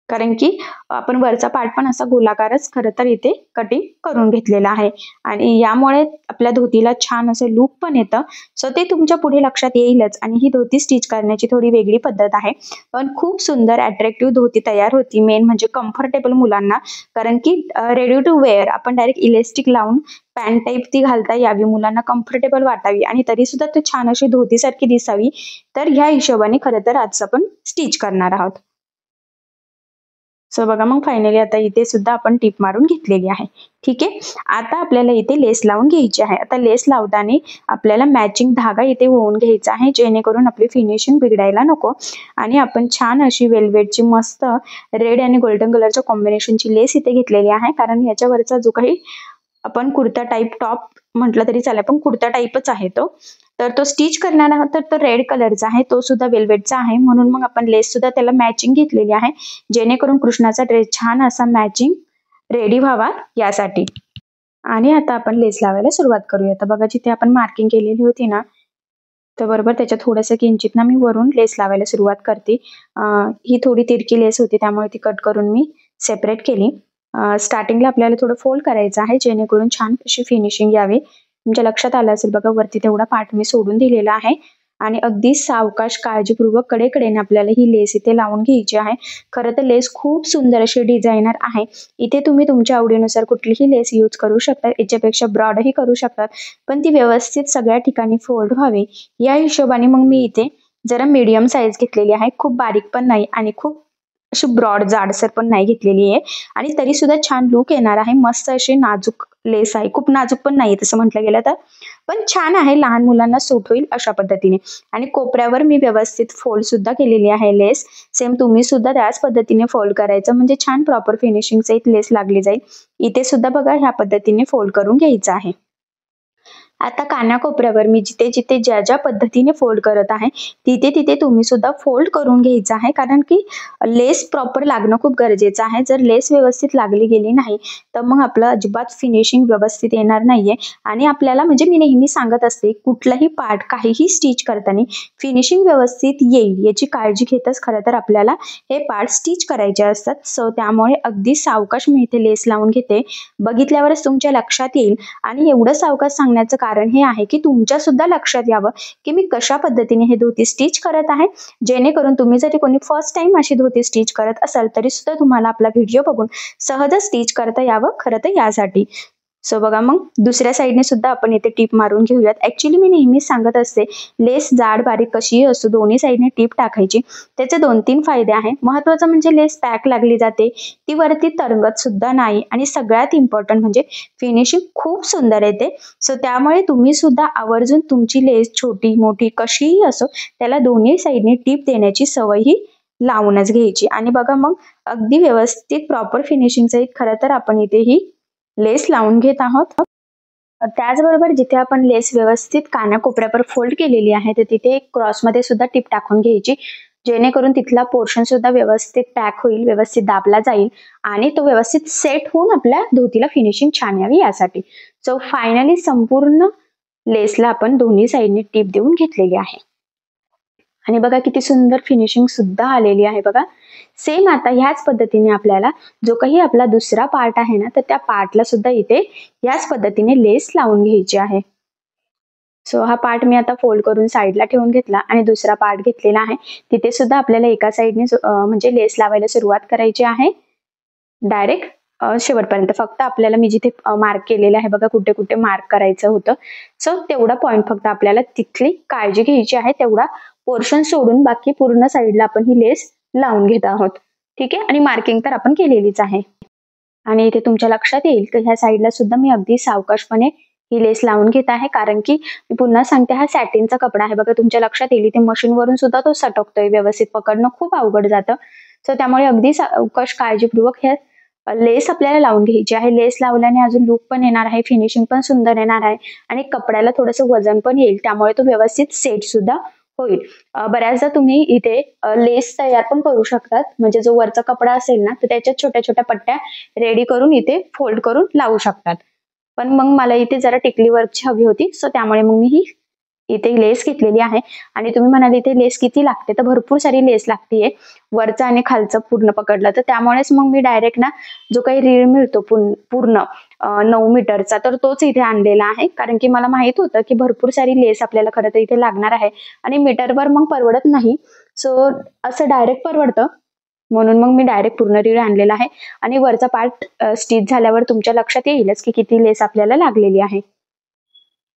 कारण की आपण वरचा पार्ट पण असा गोलाकारच खरं तर इथे कटिंग करून घेतलेला आहे आणि यामुळे आपल्या धोतीला छान असं लुक पण येतं. सो ते तुमच्या पुढे लक्षात येईलच. आणि ही धोती स्टिच करण्याची थोडी वेगळी पद्धत आहे, पण खूप सुंदर अट्रॅक्टिव्ह धोती तयार होती. मेन म्हणजे कम्फर्टेबल मुलांना, कारण की रेडी टू वेअर आपण डायरेक्ट इलेस्टिक लावून पॅन्ट टाईप ती घालता यावी, मुलांना कम्फर्टेबल वाटावी आणि तरी सुद्धा ती छान अशी धोतीसारखी दिसावी. तर ह्या हिशोबाने खरं तर आज आपण स्टिच करणार आहोत. सो बघा मग फायनली आता इथे सुद्धा आपण टीप मारून घेतलेली आहे. ठीक आहे, आता आपल्याला इथे लेस लावून घ्यायची आहे. आता लेस लावताना आपल्याला मॅचिंग धागा इथे होऊन घ्यायचा आहे, जेणेकरून आपली फिनिशिंग बिघडायला नको. आणि आपण छान अशी वेल्वेटची मस्त रेड आणि गोल्डन कलरच्या कॉम्बिनेशनची लेस इथे घेतलेली आहे, कारण याच्यावरचा जो काही आपण कुर्ता टाईप टॉप म्हटलं तरी चालेल, पण कुर्ता टाईपच आहे तो. तर तो स्टिच करणार आहोत तर तो रेड कलरचा आहे, तो सुद्धा वेल्वेटचा आहे, म्हणून मग आपण लेस सुद्धा त्याला मॅचिंग घेतलेली आहे, जेणेकरून कृष्णाचा ड्रेस छान असा मॅचिंग रेडी व्हावा यासाठी. आणि आता आपण लेस लावायला सुरुवात करूया. तर बघा जिथे आपण मार्किंग केलेली होती ना तर बरोबर त्याच्या थोडंसं किंचित ना मी वरून लेस लावायला सुरुवात करते. ही थोडी तिरकी लेस होती त्यामुळे ती कट करून मी सेपरेट केली. स्टार्टिंगला आपल्याला थोडं फोल्ड करायचं आहे, जेणेकरून छान अशी फिनिशिंग यावी. तुमच्या लक्षात आलं असेल बघा वरती तेवढा पार्ट मी सोडून दिलेला आहे आणि अगदी सावकाश काळजीपूर्वक कडेकडेने आपल्याला ही लेस इथे लावून घ्यायची आहे. खरं तर लेस खूप सुंदर अशी डिझायनर आहे. इथे तुम्ही तुमच्या आवडीनुसार कुठलीही लेस यूज करू शकता, याच्यापेक्षा ब्रॉडही करू शकतात, पण ती व्यवस्थित सगळ्या ठिकाणी फोल्ड व्हावी या हिशोबाने मग मी इथे जरा मीडियम साईज घेतलेली आहे. खूप बारीक पण नाही आणि खूप अशी ब्रॉड जाडसर पण नाही घेतलेली आहे, आणि तरी सुद्धा छान लुक येणार आहे. मस्त अशी नाजूक लेस आहे, खूप नाजूक पण नाही तसं म्हटलं गेलं तर, पण छान आहे, लहान मुलांना सूट होईल अशा पद्धतीने. आणि कोपऱ्यावर मी व्यवस्थित फोल्ड सुद्धा केलेली आहे लेस. सेम तुम्ही सुद्धा त्याच पद्धतीने फोल्ड करायचं, म्हणजे छान प्रॉपर फिनिशिंग सहित लेस लागली जाईल. इथे सुद्धा बघा ह्या पद्धतीने फोल्ड करून घ्यायचं आहे. आता कानाकोपऱ्यावर मी जिथे जिथे ज्या ज्या पद्धतीने फोल्ड करत आहे तिथे तिथे तुम्ही सुद्धा फोल्ड करून घ्यायचं आहे, कारण की लेस प्रॉपर लागणं खूप गरजेचं आहे. जर लेस व्यवस्थित लागली गेली नाही तर मग आपलं अजिबात फिनिशिंग व्यवस्थित येणार नाहीये. आणि आपल्याला म्हणजे मी नेहमी सांगत असते, कुठलाही पार्ट काहीही स्टिच करताना फिनिशिंग व्यवस्थित येईल याची काळजी घेतच खरं तर आपल्याला हे पार्ट स्टिच करायचे असतात. सो त्यामुळे अगदी सावकाश मी इथे लेस लावून घेते. बघितल्यावरच तुमच्या लक्षात येईल. आणि एवढं सावकाश सांगण्याचं कारण हे आहे की तुमच्या सुद्धा लक्षात यावं की मी कशा पद्धतीने हे धोती स्टिच करत आहे, जेणेकरून तुम्ही जरी कोणी फर्स्ट टाइम अशी धोती स्टिच करत असाल तरी सुद्धा तुम्हाला आपला व्हिडिओ बघून सहज स्टिच करता यावं खरं तर यासाठी. सो बघा, मग दुसऱ्या साईडने सुद्धा आपण इथे टीप मारून घेऊयात. ऍक्च्युली मी नेहमीच सांगत असते, लेस जाड बारीक कशीही असो दोन्ही साईडने टीप टाकायची. त्याचे 2-3 फायदे आहेत. महत्वाचं म्हणजे लेस पॅक लागली जाते, ती वरती तरंगत सुद्धा नाही, आणि सगळ्यात इम्पॉर्टंट म्हणजे फिनिशिंग खूप सुंदर येते. सो त्यामुळे तुम्ही सुद्धा आवर्जून तुमची लेस छोटी मोठी कशीही असो त्याला दोन्ही साईडने टीप देण्याची सवय ही लावूनच घ्यायची. आणि बघा, मग अगदी व्यवस्थित प्रॉपर फिनिशिंग सहित खरं तर आपण इथे ही लेस लावून घेत आहोत. त्याचबरोबर जिथे आपण लेस व्यवस्थित कानाकोपऱ्यावर फोल्ड केलेली आहे तर तिथे क्रॉसमध्ये सुद्धा टिप टाकून घ्यायची, जेणेकरून तिथला पोर्शन सुद्धा व्यवस्थित पॅक होईल, व्यवस्थित दाबला जाईल आणि तो व्यवस्थित सेट होऊन आपल्या धोतीला फिनिशिंग छान यावी यासाठी. सो फायनली संपूर्ण लेसला आपण दोन्ही साईडने टिप देऊन घेतलेली आहे. आणि बघा किती सुंदर फिनिशिंग सुद्धा आलेली आहे बघा. सेम आता ह्याच पद्धतीने आपल्याला जो काही आपला दुसरा पार्ट आहे ना तर त्या पार्टला सुद्धा इथे याच पद्धतीने लेस लावून घ्यायची आहे. सो हा पार्ट मी आता फोल्ड करून साईडला ठेवून घेतला आणि दुसरा पार्ट घेतलेला आहे. तिथे सुद्धा आपल्याला एका साईडने म्हणजे लेस लावायला सुरुवात करायची आहे डायरेक्ट शेवटपर्यंत. फक्त आपल्याला मी जिथे मार्क केलेलं आहे बघा, कुठे कुठे मार्क करायचं होतं, सो तेवढा पॉईंट फक्त आपल्याला तिथली काळजी घ्यायची आहे. तेवढा पोर्शन सोडून बाकी पूर्ण साईडला आपण ही लेस लावून घेत आहोत. ठीक आहे, आणि मार्किंग तर आपण केलेलीच आहे. आणि इथे तुमच्या लक्षात येईल की ह्या साईडला सुद्धा मी अगदी सावकाशपणे ही लेस लावून घेत आहे, कारण की मी पुन्हा सांगते हा सॅटिनचा कपडा आहे बघा. तुमच्या लक्षात येईल ते मशीनवरून सुद्धा तो सटकतोय, व्यवस्थित पकडणं खूप अवघड जातं. सो त्यामुळे अगदी सावकाश काळजीपूर्वक ह्या लेस आपल्याला लावून घ्यायची आहे. लेस लावल्याने अजून लुक पण येणार आहे, फिनिशिंग पण सुंदर येणार आहे आणि कपड्याला थोडंसं वजन पण येईल, त्यामुळे तो व्यवस्थित सेट सुद्धा होईल. बऱ्याचदा तुम्ही इथे लेस तयार पण करू शकतात, म्हणजे जो वरचा कपडा असेल ना तर त्याच्यात छोट्या छोट्या पट्ट्या रेडी करून इथे फोल्ड करून लावू शकतात. पण मग मला इथे जरा टिकली वर्कची हवी होती, सो त्यामुळे मग मी ही इथे लेस घेतलेली आहे. आणि तुम्ही म्हणाल इथे लेस किती लागते, तर भरपूर सारी लेस लागतीये वरचं आणि खालचं पूर्ण पकडलं तर. त्यामुळेच मग मी डायरेक्ट ना जो काही रीळ मिळतो पूर्ण 9 मीटरचा तर तोच इथे आणलेला आहे, कारण की मला माहित होतं की भरपूर सारी लेस आपल्याला खरं तर इथे लागणार आहे आणि मीटरवर मग परवडत नाही. सो असं डायरेक्ट परवडतं, म्हणून मग मी डायरेक्ट पूर्ण रीळ आणलेला आहे. आणि वरचा पार्ट स्टिच झाल्यावर तुमच्या लक्षात येईलच की किती लेस आपल्याला लागलेली आहे.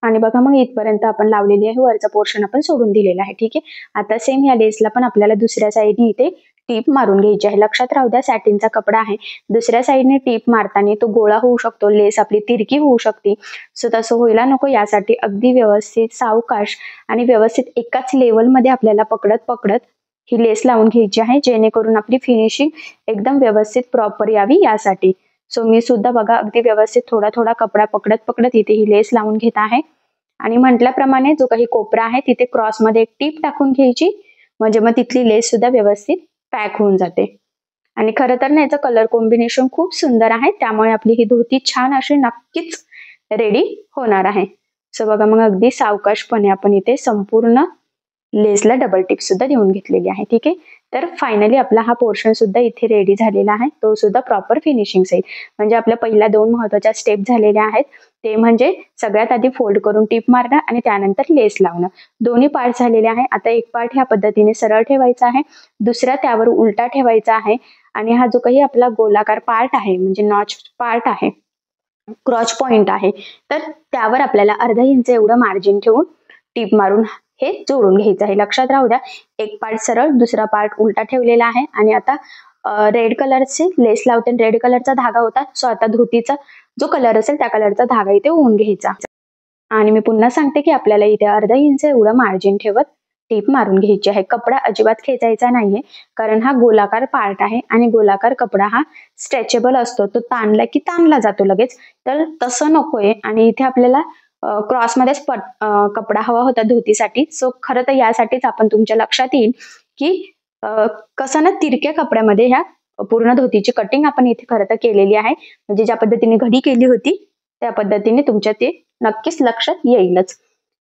आणि बघा, मग इथपर्यंत आपण लावलेली आहे, वरचा पोर्शन आपण सोडून दिलेला आहे. ठीक आहे, आता सेम या लेसला पण आपल्याला दुसऱ्या साईडने इथे टीप मारून घ्यायची आहे. लक्षात राहू द्या, सॅटिनचा कपडा आहे, दुसऱ्या साईडने टीप मारताना तो गोळा होऊ शकतो, लेस आपली तिरकी होऊ शकते. सो तसं व्हायला नको यासाठी अगदी व्यवस्थित सावकाश आणि व्यवस्थित एकाच लेवलमध्ये आपल्याला पकडत पकडत ही लेस लावून घ्यायची आहे, जेणेकरून आपली फिनिशिंग एकदम व्यवस्थित प्रॉपर यावी यासाठी. सो मी सुद्धा बघा अगदी व्यवस्थित थोडा थोडा कपडा पकडत पकडत इथे ही लेस लावून घेत आहे. आणि म्हटल्याप्रमाणे जो काही कोपरा आहे तिथे क्रॉसमध्ये एक टीप टाकून घ्यायची, म्हणजे मग तिथली लेस सुद्धा व्यवस्थित पॅक होऊन जाते. आणि खरं तर ना याचं कलर कॉम्बिनेशन खूप सुंदर आहे, त्यामुळे आपली ही धोती छान अशी नक्कीच रेडी होणार आहे. सो बघा, मग अगदी सावकाशपणे आपण इथे संपूर्ण लेसला डबल टिप सुद्धा देऊन घेतलेली आहे. ठीक आहे, तर फायनली आपला हा पोर्शन सुद्धा इथे रेडी झालेला आहे, तो सुद्धा प्रॉपर फिनिशिंग सहित. म्हणजे आपल्या पहिल्या 2 महत्वाच्या स्टेप झालेल्या आहेत, ते म्हणजे सगळ्यात आधी फोल्ड करून टीप मारणं आणि त्यानंतर लेस लावणं. दोन्ही पार्ट झालेले आहे. आता एक पार्ट ह्या पद्धतीने सरळ ठेवायचा आहे, दुसरा त्यावर उलटा ठेवायचा आहे. आणि हा जो काही आपला गोलाकार पार्ट आहे म्हणजे नॉच पार्ट आहे, क्रॉच पॉइंट आहे, तर त्यावर आपल्याला अर्धा इंच एवढं मार्जिन ठेवून टीप मारून हे जोडून घ्यायचं आहे. लक्षात राहू द्या, एक पार्ट सरळ, दुसरा पार्ट उलटा ठेवलेला आहे. आणि आता रेड कलरची लेस लावते, रेड कलरचा धागा होता, सो आता धोतीचा जो कलर असेल त्या कलरचा धागा इथे ओवून घ्यायचा. आणि मी पुन्हा सांगते की आपल्याला इथे अर्धा इंच एवढं मार्जिन ठेवत टीप मारून घ्यायची आहे. कपडा अजिबात खेचायचा नाहीये, कारण हा गोलाकार पार्ट आहे आणि गोलाकार कपडा हा स्ट्रेचेबल असतो, तो ताणला की ताणला जातो लगेच, तर तसं नकोय. आणि इथे आपल्याला क्रॉसमध्येच कपडा हवा होता धोतीसाठी. सो खरं तर यासाठीच आपण तुमच्या लक्षात येईल की कसं ना तिरक्या कपड्यामध्ये ह्या पूर्ण धोतीची कटिंग आपण इथे खरं तर केलेली आहे. म्हणजे ज्या पद्धतीने घडी केली होती त्या पद्धतीने तुमच्या ते नक्कीच लक्षात येईलच.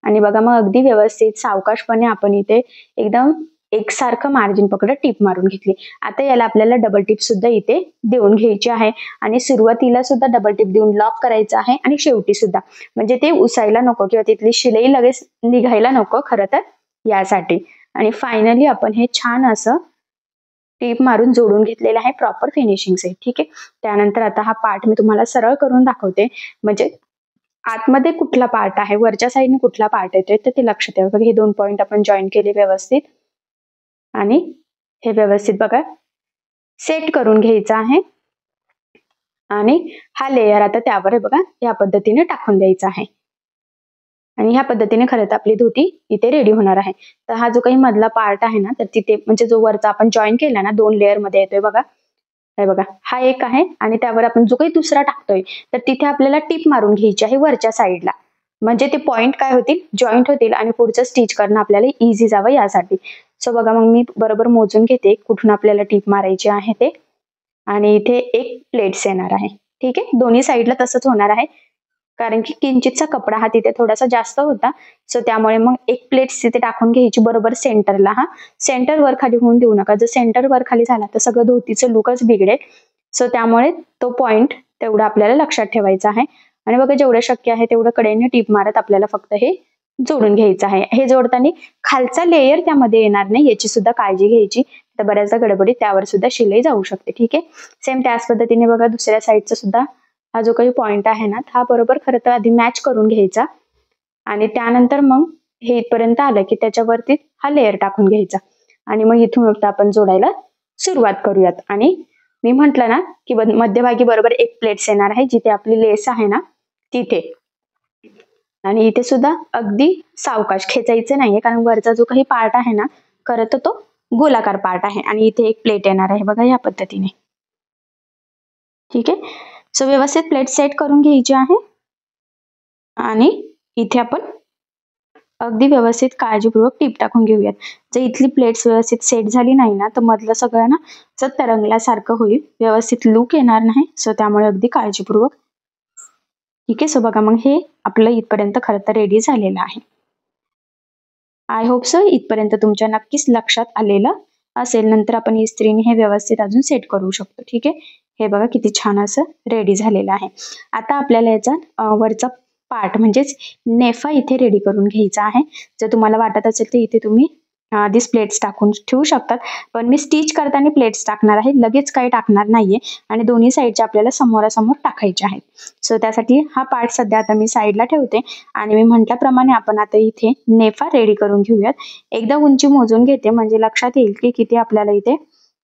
आणि बघा मग अगदी व्यवस्थित सावकाशपणे आपण इथे एकदम एकसारखं मार्जिन पकडत टीप मारून घेतली. आता याला आपल्याला डबल टिप सुद्धा इथे देऊन घ्यायची आहे आणि सुरुवातीला सुद्धा डबल टिप देऊन लॉक करायचं आहे आणि शेवटी सुद्धा, म्हणजे ते उसायला नको किंवा तिथली शिलाई लगेच निघायला नको खरं तर यासाठी. आणि फायनली आपण हे छान असं टीप मारून जोडून घेतलेलं आहे प्रॉपर फिनिशिंग से. ठीक आहे. त्यानंतर आता हा पार्ट मी तुम्हाला सरळ करून दाखवते, म्हणजे आतमध्ये कुठला पार्ट आहे, वरच्या साईडने कुठला पार्ट येतोय तर ते लक्षात येईल. हे 2 पॉइंट आपण जॉईन केले व्यवस्थित आणि हे व्यवस्थित बघा सेट करून घ्यायचं आहे. आणि हा लेयर आता त्यावर बघा या पद्धतीने टाकून द्यायचा आहे. आणि ह्या पद्धतीने खरं तर आपली धोती इथे रेडी होणार आहे. तर हा जो काही मधला पार्ट आहे ना तर तिथे म्हणजे जो वरचा आपण जॉईन केला ना 2 लेअर मध्ये येतोय बघा, हे बघा हा एक आहे आणि त्यावर आपण जो काही दुसरा टाकतोय तर तिथे आपल्याला टिप मारून घ्यायची आहे वरच्या साईडला, म्हणजे ते पॉइंट काय होतील जॉईंट होतील आणि पुढचं स्टिच करणं आपल्याला इझी जावं यासाठी. सो बघा मग मी बरोबर मोजून घेते कुठून आपल्याला टिप मारायची आहे ते. आणि इथे एक प्लेट्स येणार आहे. ठीक आहे. दोन्ही साईडला तसंच होणार आहे कारण की किंचितचा कपडा हा तिथे थोडासा जास्त होता. सो त्यामुळे मग एक प्लेट्स तिथे टाकून घ्यायची बरोबर सेंटरला. हा सेंटर वर खाली होऊन देऊ नका, जर सेंटर वर खाली झाला तर सगळं धोतीचं लुकच बिघडेल. सो त्यामुळे तो पॉइंट तेवढा आपल्याला लक्षात ठेवायचा आहे. आणि बघा जेवढं शक्य आहे तेवढं कडेने टीप मारत आपल्याला फक्त हे जोडून घ्यायचं आहे. हे जोडताना खालचा लेयर त्यामध्ये येणार नाही याची सुद्धा काळजी घ्यायची, तर बऱ्याचदा गडबडीत त्यावर सुद्धा शिलाई जाऊ शकते. ठीक आहे. सेम त्याच पद्धतीने बघा दुसऱ्या साईडचा सुद्धा हा जो काही पॉइंट आहे ना हा बरोबर खरं तर आधी मॅच करून घ्यायचा आणि त्यानंतर मग हे इथपर्यंत आलं की त्याच्यावरती हा लेयर टाकून घ्यायचा आणि मग इथून आपण जोडायला सुरुवात करूयात. आणि मी म्हंटल ना की मध्यभागी बरोबर एक प्लेट्स येणार आहे जिथे आपली लेस आहे ना तिथे. आणि इथे सुद्धा अगदी सावकाश खेचायचं नाहीये कारण वरचा जो काही पार्ट आहे ना खरं तर तो गोलाकार पार्ट आहे आणि इथे एक प्लेट येणार आहे बघा या पद्धतीने. ठीक आहे. सो व्यवस्थित प्लेट सेट करून घ्यायची आहे आणि इथे आपण अगदी व्यवस्थित काळजीपूर्वक टीप टाकून घेऊयात. जर इथली प्लेट्स व्यवस्थित सेट झाली नाही ना तर मधलं सगळं ना तरंगल्यासारखं होईल, व्यवस्थित लुक येणार नाही. सो त्यामुळे अगदी काळजीपूर्वक. ठीक आहे. सो बघा मग हे आपलं इथपर्यंत खरं तर रेडी झालेलं आहे. आय होप सो इथपर्यंत तुमच्या नक्कीच लक्षात आलेलं असेल. नंतर आपण इस्त्रीने हे व्यवस्थित अजून सेट करू शकतो. ठीक आहे. हे बघा किती छान असं रेडी झालेलं आहे. आता आपल्याला याचा वरचा पार्ट म्हणजेच नेफा इथे रेडी करून घ्यायचा आहे. जर तुम्हाला वाटत असेल तर इथे तुम्ही आधीच प्लेट्स टाकून ठेवू शकतात, पण मी स्टिच करताना प्लेट्स टाकणार आहे, लगेच काही टाकणार नाहीये. आणि दोन्ही साईडचे आपल्याला समोरासमोर टाकायचे आहेत. सो त्यासाठी हा पार्ट सध्या आता मी साईडला ठेवते आणि मी म्हटल्याप्रमाणे आपण आता इथे नेफा रेडी करून घेऊयात. एकदा उंची मोजून घेते म्हणजे लक्षात येईल की किती आपल्याला इथे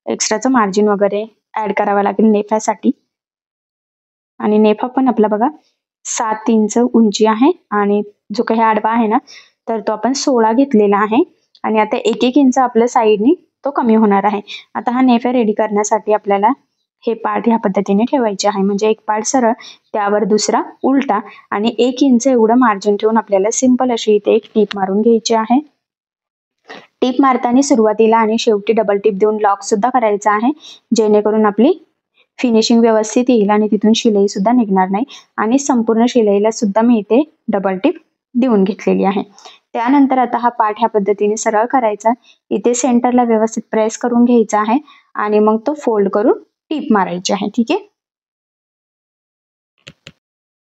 एक्स्ट्राचं मार्जिन वगैरे ऍड करावं लागेल नेफ्यासाठी. आणि नेफा पण आपला बघा 7 इंच उंची आहे आणि जो काही आडवा आहे ना तर तो आपण 16 घेतलेला आहे आणि आता 1-1 इंच आपल्या साईडनी तो कमी होणार आहे. आता हा नेफा रेडी करण्यासाठी आपल्याला हे पार्ट ह्या पद्धतीने ठेवायचे आहे, म्हणजे एक पार्ट सरळ त्यावर दुसरा उलटा आणि 1 इंच एवढं मार्जिन ठेवून आपल्याला सिंपल अशी इथे एक टीप मारून घ्यायची आहे. टीप मारताना सुरुवातीला आणि शेवटी डबल टीप देऊन लॉक सुद्धा करायचा आहे, जेणेकरून आपली फिनिशिंग व्यवस्थित येईल आणि तिथून शिलाई सुद्धा निघणार नाही. आणि संपूर्ण शिलाईला सुद्धा मी इथे डबल टीप देऊन घेतलेली आहे. त्यानंतर आता हा पार्ट ह्या पद्धतीने सरळ करायचा, इथे सेंटरला व्यवस्थित प्रेस करून घ्यायचा आहे आणि मग तो फोल्ड करून टीप मारायची आहे. ठीक आहे.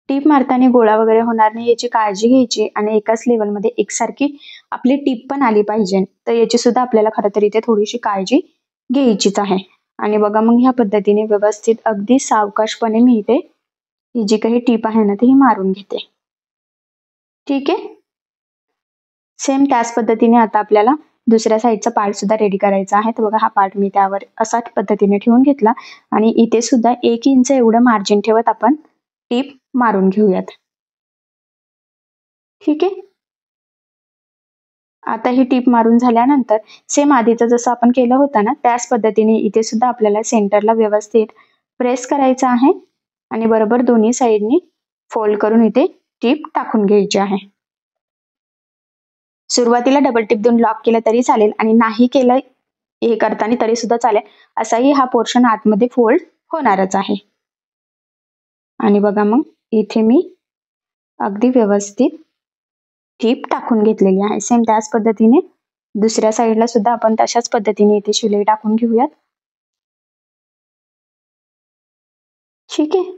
टीप मारताना गोळा वगैरे होणार नाही याची काळजी घ्यायची आणि एकाच लेवलमध्ये एकसारखी आपली टीप पण आली पाहिजे, तर याची सुद्धा आपल्याला खरं तर इथे थोडीशी काळजी घ्यायचीच आहे. आणि बघा मग ह्या पद्धतीने व्यवस्थित अगदी सावकाशपणे मी इथे ही जी काही टीप आहे ना ती मारून घेते. ठीक आहे. सेम त्याच पद्धतीने आता आपल्याला दुसऱ्या साईडचा पार्ट सुद्धा रेडी करायचा आहे. तर बघा हा पार्ट मी त्यावर असाच पद्धतीने ठेवून घेतला आणि इथे सुद्धा 1 इंच एवढं मार्जिन ठेवत आपण टीप मारून घेऊयात. ठीक आहे. आता ही टीप मारून झाल्यानंतर सेम आधीचं जसं आपण केलं होतं ना त्याच पद्धतीने इथे सुद्धा आपल्याला सेंटरला व्यवस्थित प्रेस करायचं आहे आणि बरोबर दोन्ही साईडनी फोल्ड करून इथे टीप टाकून घ्यायची आहे. सुरुवातीला डबल टिप देऊन लॉक केलं तरी चालेल आणि नाही केलं हे करताना तरी सुद्धा चालेल. असाही हा पोर्शन आतमध्ये फोल्ड होणारच आहे. आणि बघा मग इथे मी अगदी व्यवस्थित टीप टाकून घेतलेली आहे. सेम त्याच पद्धतीने दुसऱ्या साईडला सुद्धा आपण तशाच पद्धतीने इथे शिलाई टाकून घेऊयात. ठीक आहे.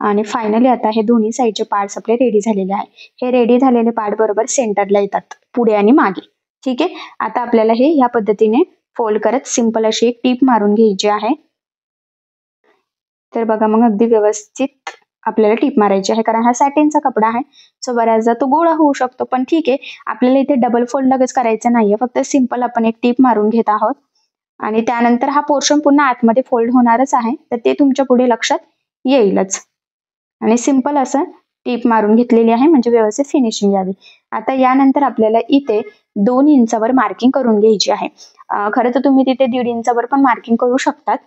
आणि फायनली आता हे दोन्ही साईडचे पार्ट्स आपले रेडी झालेले आहे. हे रेडी झालेले पार्ट बरोबर सेंटरला येतात, पुढे आणि मागे. ठीक आहे. आता आपल्याला हे या पद्धतीने फोल्ड करत सिंपल अशी एक टीप मारून घ्यायची आहे. तर बघा मग अगदी व्यवस्थित आपल्याला टीप मारायची आहे, कारण हा सॅटिनचा कपडा आहे. सो बऱ्याचदा तो गोळा होऊ शकतो, पण ठीक आहे. आपल्याला इथे डबल फोल्ड लगेच करायचं नाहीये, फक्त सिंपल आपण एक टीप मारून घेत आहोत. आणि त्यानंतर हा पोर्शन पुन्हा आतमध्ये फोल्ड होणारच आहे, तर ते तुमच्या पुढे लक्षात येईलच. आणि सिंपल असं टीप मारून घेतलेली आहे, म्हणजे व्यवस्थित फिनिशिंग यावी. आता यानंतर आपल्याला इथे 2 इंचावर मार्किंग करून घ्यायची आहे. खरं तर तुम्ही तिथे 1.5 इंचावर पण मार्किंग करू शकतात,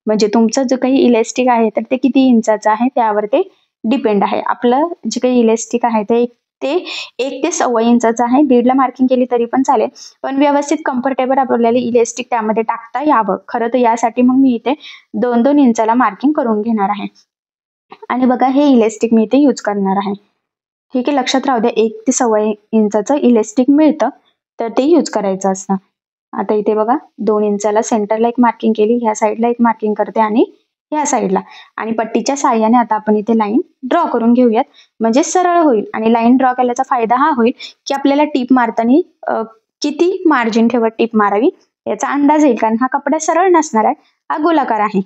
म्हणजे तुमचं जे काही इलेस्टिक आहे तर ते किती इंचाचं आहे त्यावर ते डिपेंड आहे. आपलं जे काही इलेस्टिक आहे ते 1 ते 1.25 इंचाचं आहे. 1.5ला मार्किंग केली तरी पण चालेल, पण व्यवस्थित कम्फर्टेबल आपल्याला इलेस्टिक त्यामध्ये टाकता यावं. खरं तर यासाठी मग मी इथे 2-2 इंचाला मार्किंग करून घेणार आहे. आणि बघा हे इलेस्टिक मी इथे यूज करणार आहे. ठीक आहे, लक्षात राहू द्या 1 ते 1.25 इंचाचं इलेस्टिक मिळतं, तर ते यूज करायचं असतं. आता इथे बघा 2 इंचाला सेंटरला एक मार्किंग केली, ह्या साईडला एक मार्किंग करते आणि ह्या साईडला. आणि पट्टीच्या साह्याने आता आपण इथे लाईन ड्रॉ करून घेऊयात, म्हणजे सरळ होईल. आणि लाईन ड्रॉ केल्याचा फायदा हा होईल की आपल्याला टीप मारताना किती मार्जिन ठेवत टीप मारावी याचा अंदाज येईल, कारण हा कपडा सरळ नसणार आहे, हा गोलाकार आहे.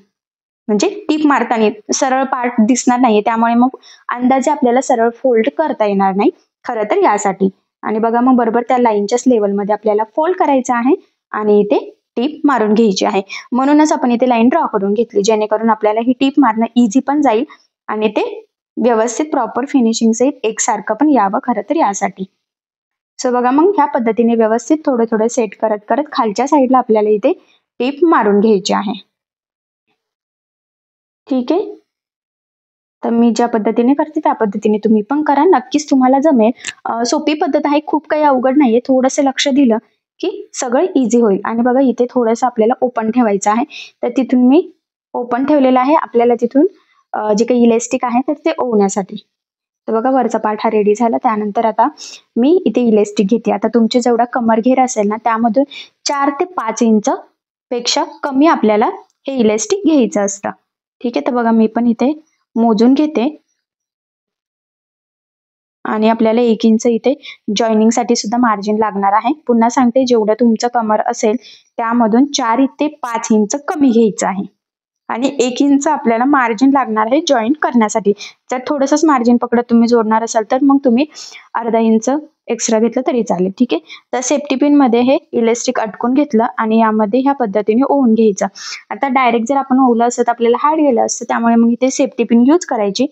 म्हणजे टीप मारताना सरळ पार्ट दिसणार नाहीये, त्यामुळे मग अंदाजे आपल्याला सरळ फोल्ड करता येणार नाही, खरं तर यासाठी. आणि बघा मग बरोबर त्या लाईनच्याच लेवलमध्ये आपल्याला फोल्ड करायचं आहे आणि इथे टीप मारून घ्यायची आहे. म्हणूनच आपण इथे लाईन ड्रॉ करून घेतली, जेणेकरून आपल्याला ही टीप मारणं इझी पण जाईल आणि ते व्यवस्थित प्रॉपर फिनिशिंग सहित एकसारखं पण यावं, खरं तर यासाठी. सो बघा मग ह्या पद्धतीने व्यवस्थित थोडं थोडं सेट करत करत खालच्या साईडला आपल्याला इथे टीप मारून घ्यायची आहे. ठीक आहे. तर मी ज्या पद्धतीने करते त्या पद्धतीने तुम्ही पण करा, नक्कीच तुम्हाला जमेल. सोपी पद्धत आहे, खूप काही अवघड नाहीये. थोडंसं लक्ष दिलं की सगळं इझी होईल. आणि बघा इथे थोडंसं आपल्याला ओपन ठेवायचं आहे, तर तिथून मी ओपन ठेवलेलं आहे आपल्याला तिथून जे काही इलेस्टिक आहे तर ते ओवण्यासाठी. तर बघा वरचा पार्ट हा रेडी झाला. त्यानंतर आता मी इथे इलेस्टिक घेते. आता तुमचे जेवढा कमरघेर असेल ना त्यामधून 4 ते 5 इंच पेक्षा कमी आपल्याला हे इलेस्टिक घ्यायचं असतं. ठीक आहे. तर बघा मी पण इथे मोजून घेते आणि आपल्याला 1 इंच इथे जॉईनिंग साठी सुद्धा मार्जिन लागणार आहे. पुन्हा सांगते, जेवढं तुमचं कमर असेल त्यामधून 4 ते 5 इंच कमी घ्यायचं आहे आणि 1 इंच आपल्याला मार्जिन लागणार आहे जॉईन करण्यासाठी. जर थोडंसंच मार्जिन पकडत तुम्ही जोडणार असाल तर मग तुम्ही अर्धा इंच एक्स्ट्रा घेतलं तरी चालेल. ठीक आहे. तर सेफ्टी पिन मध्ये हे इलेस्टिक अटकून घेतलं आणि यामध्ये ह्या पद्धतीने ओवून घ्यायचं. आता डायरेक्ट जर आपण ओवलं असतं तर आपल्याला हार्ड गेलं असतं, त्यामुळे मग इथे सेफ्टी पिन यूज करायची.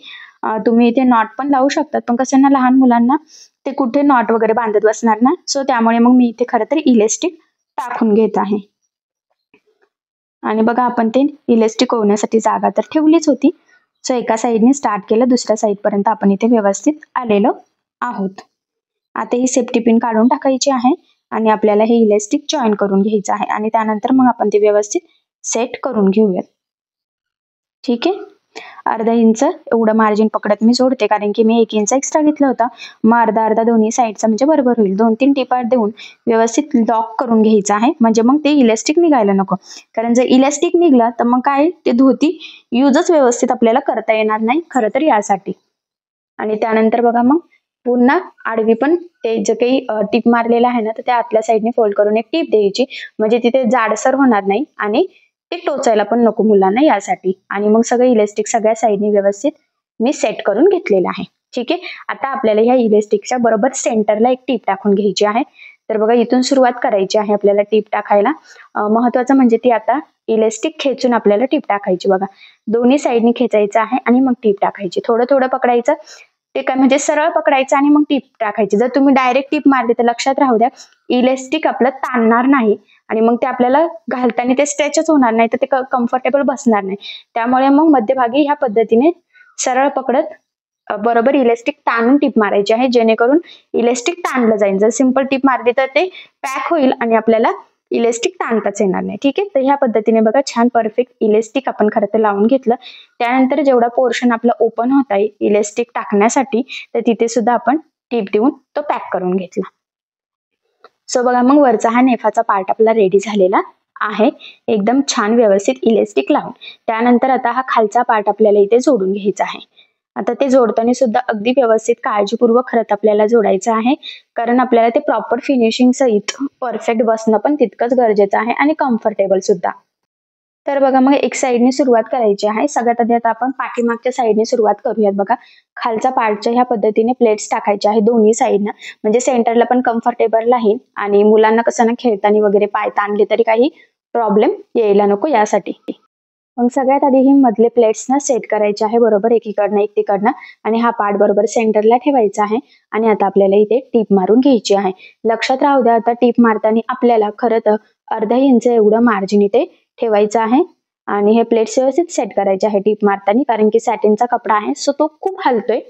तुम्ही इथे नॉट पण लावू शकतात, पण कसं ना लहान मुलांना ते कुठे नॉट वगैरे बांधत बसणार ना, सो त्यामुळे मग मी इथे खरं तर इलेस्टिक टाकून घेत आहे. आणि बघा आपण ते इलेस्टिक ओवण्यासाठी जागा तर ठेवलीच होती. सो एका साईडने स्टार्ट केलं, दुसऱ्या साईड पर्यंत आपण इथे व्यवस्थित आलेलो आहोत. आता ही सेफ्टी पिन काढून टाकायची आहे आणि आपल्याला हे इलेस्टिक जॉईन करून घ्यायचं आहे आणि त्यानंतर मग आपण ते व्यवस्थित सेट करून घेऊयात. ठीक आहे. अर्धा इंच एवढं मार्जिन पकडत मी जोडते, कारण की मी 1 इंच एक्स्ट्रा घेतलं होतं. मग अर्धा अर्धा दोन्ही साईडचा म्हणजे बरोबर होईल. 2-3 टिपा देऊन व्यवस्थित लॉक करून घ्यायचं आहे, म्हणजे मग ते इलेस्टिक निघायला नको. कारण जर इलेस्टिक निघलं तर मग काय ते धोती यूजच व्यवस्थित आपल्याला करता येणार नाही, खरं तर यासाठी. आणि त्यानंतर बघा मग पुन्हा आडवी पण ते जे काही टीप मारलेलं आहे ना तर त्या आतल्या साईडने फोल्ड करून एक टीप द्यायची, म्हणजे तिथे जाडसर होणार नाही आणि ते टोचायला पण नको मुलांना यासाठी. आणि मग सगळं इलेस्टिक सगळ्या साईडने व्यवस्थित मी सेट करून घेतलेलं आहे. ठीक आहे. आता आपल्याला ह्या इलेस्टिकच्या बरोबर सेंटरला एक टीप टाकून घ्यायची आहे. तर बघा इथून सुरुवात करायची आहे आपल्याला टीप टाकायला. महत्वाचं म्हणजे ती आता इलेस्टिक खेचून आपल्याला टीप टाकायची. बघा दोन्ही साईडने खेचायचं आहे आणि मग टीप टाकायची. थोडं थोडं पकडायचं, ते काय म्हणजे सरळ पकडायचं आणि मग टीप टाकायची. जर तुम्ही डायरेक्ट टीप मारली तर लक्षात राहू द्या इलेस्टिक आपलं ताणणार नाही आणि मग ते आपल्याला घालताना ते स्ट्रेचच होणार नाही, तर ते कम्फर्टेबल बसणार नाही. त्यामुळे मग मध्यभागी ह्या पद्धतीने सरळ पकडत बरोबर इलेस्टिक ताणून टीप मारायची आहे, जेणेकरून इलेस्टिक ताणलं जाईल. जर सिंपल टीप मारली तर ते पॅक होईल आणि आपल्याला इलेस्टिक ताणताच येणार नाही. ठीक आहे, तर ह्या पद्धतीने बघा छान परफेक्ट इलेस्टिक आपण खरं तर लावून घेतलं. त्यानंतर जेवढा पोर्शन आपला ओपन होत आहे इलेस्टिक टाकण्यासाठी, तर तिथे सुद्धा आपण टीप देऊन तो पॅक करून घेतला. सो बघा मग वरचा हा नेफाचा पार्ट आपला रेडी झालेला आहे, एकदम छान व्यवस्थित इलेस्टिक लावून. त्यानंतर आता हा खालचा पार्ट आपल्याला इथे जोडून घ्यायचा आहे. आता ते जोडताना सुद्धा अगदी व्यवस्थित काळजीपूर्वक खरंच आपल्याला जोडायचं आहे, कारण आपल्याला ते प्रॉपर फिनिशिंग सहित परफेक्ट बसणं पण तितकंच गरजेचं आहे आणि कम्फर्टेबल सुद्धा. तर बघा मग एक साईडने सुरुवात करायची आहे. सगळ्यात आधी आता आपण पाठीमागच्या साईडने सुरुवात करूयात. बघा खालच्या पार्टच्या ह्या पद्धतीने प्लेट्स टाकायचे आहे दोन्ही साईडनं, म्हणजे सेंटरला पण कम्फर्टेबल राहील आणि मुलांना कसं ना खेळताना वगैरे पाय ताणले तरी काही प्रॉब्लेम यायला नको यासाठी. मग सगळ्यात आधी ही मधले प्लेट्स ना सेट करायचे आहे, बरोबर एकीकडनं एक तिकडनं, आणि हा पार्ट बरोबर सेंटरला ठेवायचा आहे. आणि आता आपल्याला इथे टीप मारून घ्यायची आहे. लक्षात राहू द्या, आता टीप मारताना आपल्याला खरं तर अर्धा इंच एवढं मार्जिन इथे ठेवायचं आहे आणि हे प्लेट्स व्यवस्थित सेट करायचे आहे टीप मारताना, कारण की सॅटिनचा कपडा आहे सो तो खूप हलतोय.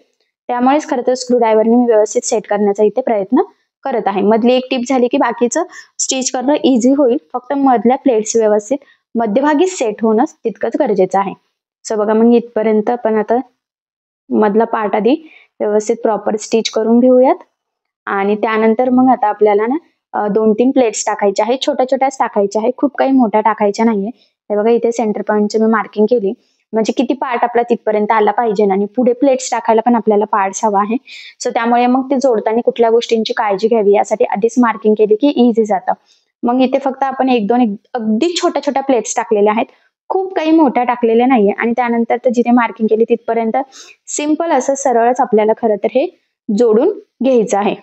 त्यामुळेच खरं तर स्क्रूड्रायव्हरने मी व्यवस्थित सेट करण्याचा इथे प्रयत्न करत आहे. मधली एक टीप झाली की बाकीचं स्टिच करणं इझी होईल. फक्त मधल्या प्लेट्स व्यवस्थित मध्यभागी सेट होणं तितकंच गरजेचं आहे. सो बघा मग इथपर्यंत आपण आता मधला पार्ट आधी व्यवस्थित प्रॉपर स्टिच करून घेऊयात. आणि त्यानंतर मग आता आपल्याला ना 2-3 प्लेट्स टाकायच्या आहेत, छोट्या छोट्याच टाकायच्या आहेत, खूप काही मोठ्या टाकायच्या नाहीये. हे बघा इथे सेंटर पॉईंटची मी मार्किंग केली, म्हणजे किती पार्ट आपला तिथपर्यंत आला पाहिजे आणि पुढे प्लेट्स टाकायला पण आपल्याला पार्ट्स हवा आहे. सो त्यामुळे मग ते जोडताना कुठल्या गोष्टींची काळजी घ्यावी यासाठी आधीच मार्किंग केली की इझी जातं. मग इथे फक्त आपण 1-2 अगदी छोट्या छोट्या प्लेट्स टाकलेल्या आहेत, खूप काही मोठ्या टाकलेल्या नाहीये. आणि त्यानंतर तर जिथे मार्किंग केली तिथपर्यंत सिंपल असं सरळच आपल्याला खरं तर हे जोडून घ्यायचं आहे.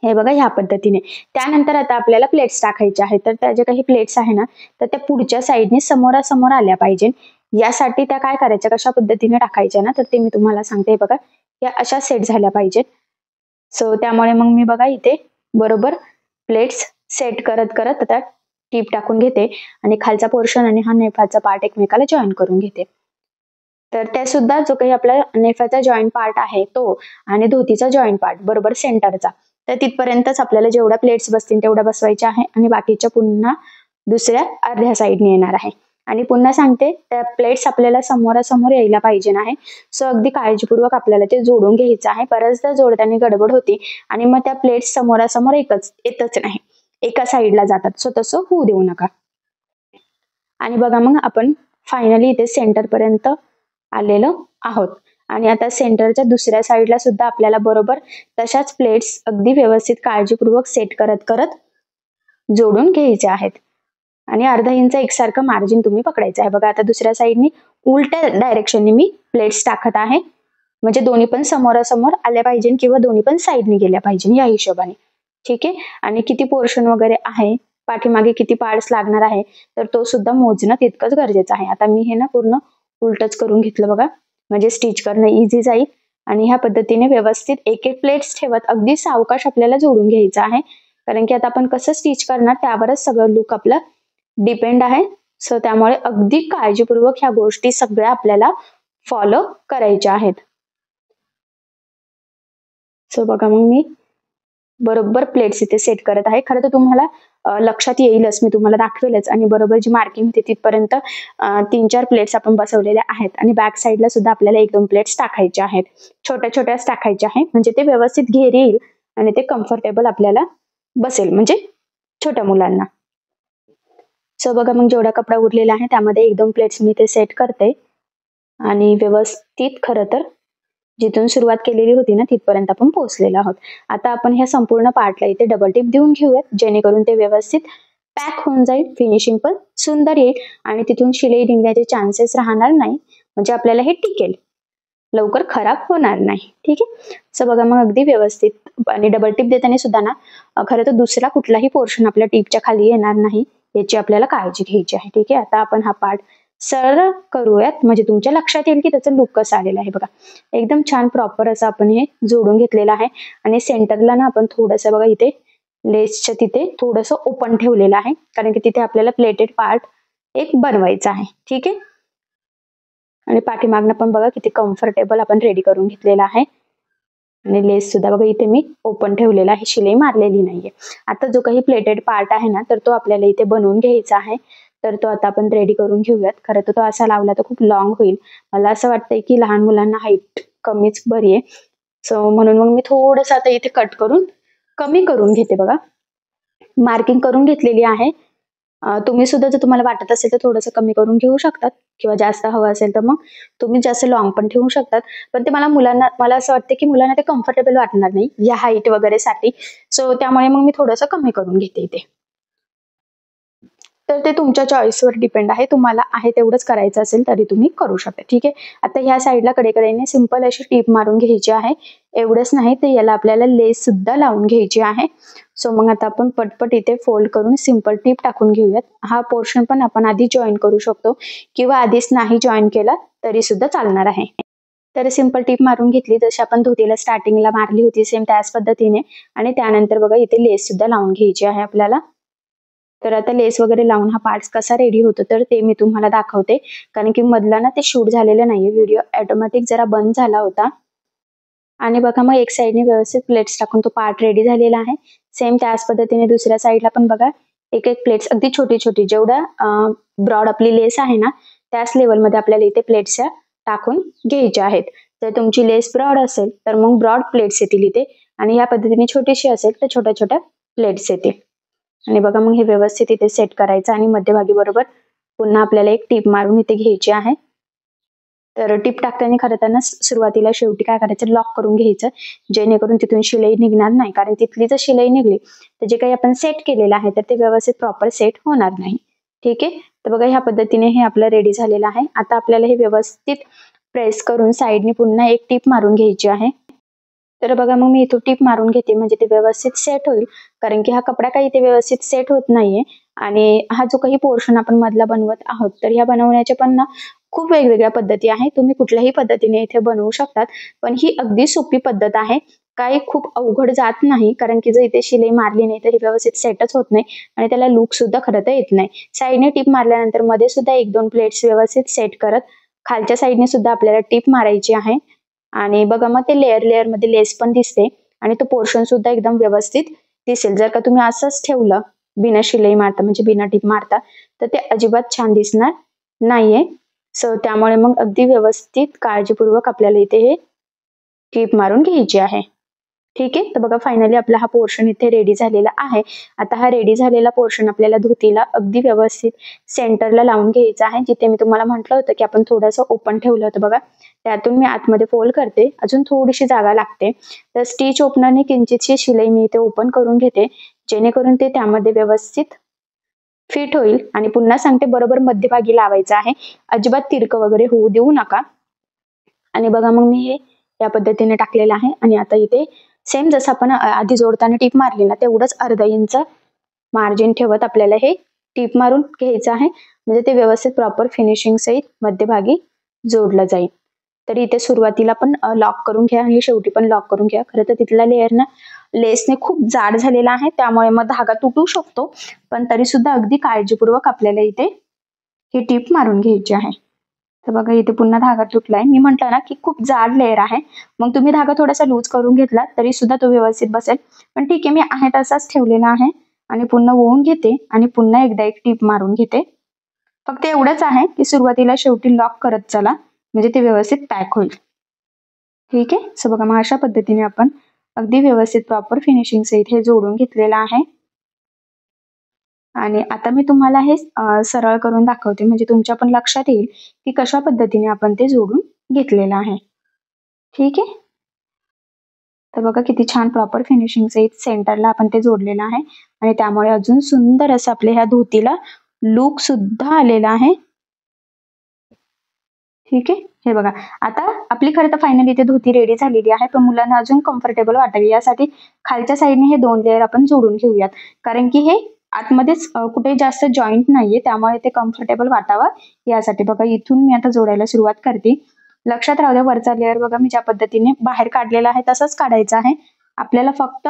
हे बघा ह्या पद्धतीने. त्यानंतर आता आपल्याला प्लेट्स टाकायच्या आहेत, तर त्या ज्या काही प्लेट्स आहे ना, तर त्या पुढच्या साईडने समोरासमोर आल्या पाहिजे. यासाठी त्या काय करायच्या, कशा पद्धतीने टाकायच्या ना, तर ते मी तुम्हाला सांगते. बघा या अशा सेट झाल्या पाहिजेत. सो त्यामुळे मग मी बघा इथे बरोबर प्लेट्स सेट करत करत आता टीप टाकून घेते आणि खालचा पोर्शन आणि हा नेफाचा पार्ट एकमेकाला जॉईन करून घेते. तर त्या सुद्धा जो काही आपला नेफाचा जॉईंट पार्ट आहे तो आणि धोतीचा जॉईंट पार्ट बरोबर सेंटरचा, तर तिथपर्यंतच आपल्याला जेवढ्या प्लेट्स बसतील तेवढ्या बसवायच्या आहे आणि बाकीच्या पुन्हा दुसऱ्या अर्ध्या साईडने येणार आहे. आणि पुन्हा सांगते, त्या प्लेट्स आपल्याला समोरासमोर यायला पाहिजे नाही. सो अगदी काळजीपूर्वक आपल्याला ते जोडून घ्यायचं आहे. बऱ्याचदा जोडताना गडबड होती आणि मग त्या प्लेट्स समोरासमोर येतच नाही, एका साईडला जातात. सो तसं होऊ देऊ नका. आणि बघा मग आपण फायनली इथे सेंटर पर्यंत आलेलो आहोत. आणि आता सेंटरच्या दुसऱ्या साईडला सुद्धा आपल्याला बरोबर तशाच प्लेट्स अगदी व्यवस्थित काळजीपूर्वक सेट करत करत जोडून घ्यायचे आहेत. आणि अर्धा इंच एकसारखं मार्जिन तुम्ही पकडायचं आहे. बघा आता दुसऱ्या साईडनी उलट्या डायरेक्शनने मी प्लेट्स टाकत आहे, म्हणजे दोन्ही पण समोरासमोर आल्या पाहिजे किंवा दोन्ही पण साईडने गेल्या पाहिजे या हिशोबाने. ठीक आहे. आणि किती पोर्शन वगैरे आहे, पाठीमागे किती पार्ट्स लागणार आहे, तर तो सुद्धा मोजणं तितकंच गरजेचं आहे. आता मी हे ना पूर्ण उलटच करून घेतलं बघा, म्हणजे स्टिच करणं इझी जाईल. आणि ह्या पद्धतीने व्यवस्थित एक एक प्लेट्स ठेवत अगदी सावकाश आपल्याला जोडून घ्यायचं आहे, कारण की आता आपण कसं स्टिच करणार त्यावरच सगळं लुक आपलं डिपेंड आहे. सो त्यामुळे अगदी काळजीपूर्वक ह्या गोष्टी सगळ्या आपल्याला फॉलो करायच्या आहेत. सो बघा मग मी बरोबर प्लेट्स इथे सेट करत आहे. खरं तर तुम्हाला लक्षात येईलच, मी तुम्हाला दाखवेलच. आणि बरोबर जी मार्किंग होती तिथपर्यंत 3-4 प्लेट्स आपण बसवलेल्या आहेत. आणि बॅक साईडला सुद्धा आपल्याला 1-2 प्लेट्स टाकायच्या आहेत, छोट्या छोट्याच टाकायच्या आहेत, म्हणजे ते व्यवस्थित घेर येईल आणि ते कम्फर्टेबल आपल्याला बसेल, म्हणजे छोट्या मुलांना. सो बघा मग जेवढा कपडा उरलेला आहे त्यामध्ये 1-2 प्लेट्स मी इथे सेट करते आणि व्यवस्थित खरं तर जिथून सुरुवात केलेली होती ना तिथपर्यंत आपण पोहोचलेलो आहोत. आता आपण ह्या संपूर्ण पार्टला इथे डबल टिप देऊन घेऊयात, जेणेकरून ते व्यवस्थित पॅक होऊन जाईल, फिनिशिंग पण सुंदर येईल आणि तिथून शिलाई निघण्याचे चान्सेस राहणार नाही, म्हणजे आपल्याला हे टिकेल, लवकर खराब होणार नाही. ठीक आहे. सो बघा मग अगदी व्यवस्थित. आणि डबल टिप देताना सुद्धा ना खरं तर दुसरा कुठलाही पोर्शन आपल्या टिपच्या खाली येणार नाही याची आपल्याला काळजी घ्यायची आहे. ठीक आहे. आता आपण हा पार्ट सरळ करूयात, म्हणजे तुमच्या लक्षात येईल की त्याचं लुक कसं आलेलं आहे. बघा एकदम छान प्रॉपर असं आपण हे जोडून घेतलेलं आहे. आणि सेंटरला ना आपण थोडंसं बघा इथे लेसच्या तिथे थोडंसं ओपन ठेवलेलं आहे, कारण की तिथे आपल्याला प्लेटेड पार्ट एक बनवायचा आहे. ठीक आहे. आणि पाठीमागनं पण बघा किती कम्फर्टेबल आपण रेडी करून घेतलेला आहे. आणि लेस सुद्धा बघा इथे मी ओपन ठेवलेला आहे, शिलाई मारलेली नाहीये. आता जो काही प्लेटेड पार्ट आहे ना, तर तो आपल्याला इथे बनवून घ्यायचा आहे. तर तो आता आपण रेडी करून घेऊयात. खरं तर तो असा लावला तर खूप लॉंग होईल. मला असं वाटतंय की लहान मुलांना हाईट कमीच बरी आहे. सो म्हणून मग मी थोडंसं आता इथे कट करून कमी करून घेते. बघा मार्किंग करून घेतलेली आहे. तुम्ही सुद्धा जर तुम्हाला वाटत असेल तर थोडंसं कमी करून घेऊ शकतात, किंवा जास्त हवं असेल तर मग तुम्ही जास्त लॉंग पण ठेवू शकतात. पण ते मला असं वाटतं की मुलांना ते कम्फर्टेबल वाटणार नाही या हाईट वगैरे साठी. सो त्यामुळे मग मी थोडंसं कमी करून घेते इथे. तर ते तुमच्या चॉईसवर डिपेंड आहे. तुम्हाला आहे तेवढंच करायचं असेल तरी तुम्ही करू शकता. ठीक आहे. आता ह्या साईडला कडेकडेने सिंपल अशी टीप मारून घ्यायची आहे. एवढंच नाही तर याला आपल्याला लेस सुद्धा लावून घ्यायची आहे. सो मग आता आपण पटपट इथे फोल्ड करून सिंपल टीप टाकून घेऊयात. हा पोर्शन पण आपण आधी जॉईन करू शकतो, किंवा आधीच नाही जॉईन केला तरी सुद्धा चालणार आहे. तर सिंपल टीप मारून घेतली जशी आपण धोतीला स्टार्टिंगला मारली होती सेम त्याच पद्धतीने. आणि त्यानंतर बघा इथे लेस सुद्धा लावून घ्यायची आहे आपल्याला. तर आता लेस वगैरे लावून हा पार्ट कसा रेडी होतो तर ते मी तुम्हाला दाखवते. कारण की मधला ना ते शूट झालेलं नाहीये, व्हिडिओ ऑटोमॅटिक जरा बंद झाला होता. आणि बघा मग एक साईडने व्यवस्थित प्लेट्स टाकून तो पार्ट रेडी झालेला आहे. सेम त्याच पद्धतीने दुसऱ्या साईडला पण बघा एक एक प्लेट्स अगदी छोटी छोटी, जेवढा ब्रॉड आपली लेस आहे ना त्याच लेवलमध्ये आपल्याला इथे प्लेट्स टाकून घ्यायच्या आहेत. जर तुमची लेस ब्रॉड असेल तर मग ब्रॉड प्लेट्स येतील इथे, आणि या पद्धतीने छोटीशी असेल तर छोट्या छोट्या प्लेट्स येतील. आणि बघा मग हे व्यवस्थित इथे सेट करायचं, आणि मध्यभागी बरोबर पुन्हा आपल्याला एक टीप मारून इथे घ्यायची आहे. तर टीप टाकताना खरं तर सुरुवातीला शेवटी काय करायचं, लॉक करून घ्यायचं, जेणेकरून तिथून शिलाई निघणार नाही. कारण तिथली जर शिलाई निघली तर जे काही आपण सेट केलेलं आहे तर ते व्यवस्थित प्रॉपर सेट होणार नाही. ठीक आहे. तर बघा ह्या पद्धतीने हे आपलं रेडी झालेलं आहे. आता आपल्याला हे व्यवस्थित प्रेस करून साईडने पुन्हा एक टीप मारून घ्यायची आहे. तर बघा मग मी इथून टीप मारून घेते म्हणजे ते व्यवस्थित सेट होईल. कारण की हा कपडा काही इथे व्यवस्थित सेट होत नाहीये. आणि हा जो काही पोर्शन आपण मधला बनवत आहोत तर ह्या बनवण्याच्या पण ना खूप वेगवेगळ्या पद्धती आहेत. तुम्ही कुठल्याही पद्धतीने इथे बनवू शकतात. पण ही अगदी सोपी पद्धत आहे. काही खूप अवघड जात नाही, कारण की जर इथे शिलाई मारली नाही तर ही व्यवस्थित सेटच होत नाही, आणि त्याला लुक सुद्धा खरं तर येत नाही. साईडने टीप मारल्यानंतर मध्ये सुद्धा एक दोन प्लेट्स व्यवस्थित सेट करत खालच्या साईडने सुद्धा आपल्याला टीप मारायची आहे. आणि बघा मग ते लेअर मध्ये लेस पण दिसते, आणि तो पोर्शन सुद्धा एकदम व्यवस्थित दिसेल. जर का तुम्ही असंच ठेवलं बिना शिलाई मारता म्हणजे बिना टीप मारता तर ते अजिबात छान दिसणार नाहीये. सो त्यामुळे मग अगदी व्यवस्थित काळजीपूर्वक आपल्याला इथे हे टीप मारून घ्यायची आहे. ठीक आहे. तर बघा फायनली आपला हा पोर्शन इथे रेडी झालेला आहे. आता हा रेडी झालेला पोर्शन आपल्याला धोतीला अगदी व्यवस्थित सेंटरला लावून घ्यायचा आहे. जिथे मी तुम्हाला म्हटलं होतं की आपण थोडंसं ओपन ठेवलं होतं बघा, त्यातून मी आतमध्ये फोल्ड करते. अजून थोडीशी जागा लागते, तर स्टिच ओपनरने किंचितशी शिलाई मी इथे ओपन करून घेते, जेणेकरून ते त्यामध्ये व्यवस्थित फिट होईल. आणि पुन्हा सांगते बरोबर मध्यभागी लावायचं आहे, अजिबात तिरकं वगैरे होऊ देऊ नका. आणि बघा मग मी हे या पद्धतीने टाकलेलं आहे. आणि आता इथे सेम जसं आपण आधी जोडताना टीप मारली ना तेवढंच अर्धा इंच मार्जिन ठेवत आपल्याला हे टीप मारून घ्यायचं आहे, म्हणजे ते व्यवस्थित प्रॉपर फिनिशिंग सहित मध्यभागी जोडलं जाईल. तर इथे सुरुवातीला पण लॉक करून घ्या आणि शेवटी पण लॉक करून घ्या. खरं तर तिथला लेअर ना लेसने खूप जाड झालेला आहे, त्यामुळे मग धागा तुटू शकतो, पण तरी सुद्धा अगदी काळजीपूर्वक आपल्याला इथे ही टीप मारून घ्यायची आहे. तर बघा इथे पुन्हा धागा तुटलाय. मी म्हटलं ना की खूप जाड लेअर आहे, मग तुम्ही धागा थोडासा लूज करून घेतला तरी सुद्धा तो व्यवस्थित बसेल. पण ठीक आहे, मी आहे तसाच ठेवलेला आहे. आणि पुन्हा ओवून घेते आणि पुन्हा एकदा एक टीप मारून घेते. फक्त एवढंच आहे की सुरुवातीला शेवटी लॉक करत चला, म्हणजे ते व्यवस्थित पॅक होईल. ठीक आहे. सो बघा मग अशा पद्धतीने आपण अगदी व्यवस्थित प्रॉपर फिनिशिंग सहित हे जोडून घेतलेलं आहे. आणि आता मी तुम्हाला हे सरळ करून दाखवते, म्हणजे तुमच्या पण लक्षात येईल की कशा पद्धतीने आपण ते जोडून घेतलेलं आहे. ठीक आहे. तर बघा किती छान प्रॉपर फिनिशिंग सहित सेंटरला आपण ते जोडलेलं आहे, आणि त्यामुळे अजून सुंदर असं आपल्या ह्या धोतीला लुक सुद्धा आलेला आहे. ठीक आहे. हे बघा आता आपली खरं तर फायनली इथे धोती रेडी झालेली आहे, पण मुलांना अजून कम्फर्टेबल वाटावी यासाठी खालच्या साईडने हे दोन लेअर आपण जोडून घेऊयात. कारण की हे आतमध्येच कुठे जास्त जॉईंट नाहीये, त्यामुळे ते कम्फर्टेबल वाटावं यासाठी. बघा इथून मी आता जोडायला सुरुवात करते. लक्षात राहू द्या वरचा लेअर बघा मी ज्या पद्धतीने बाहेर काढलेला आहे तसंच काढायचा आहे. आपल्याला फक्त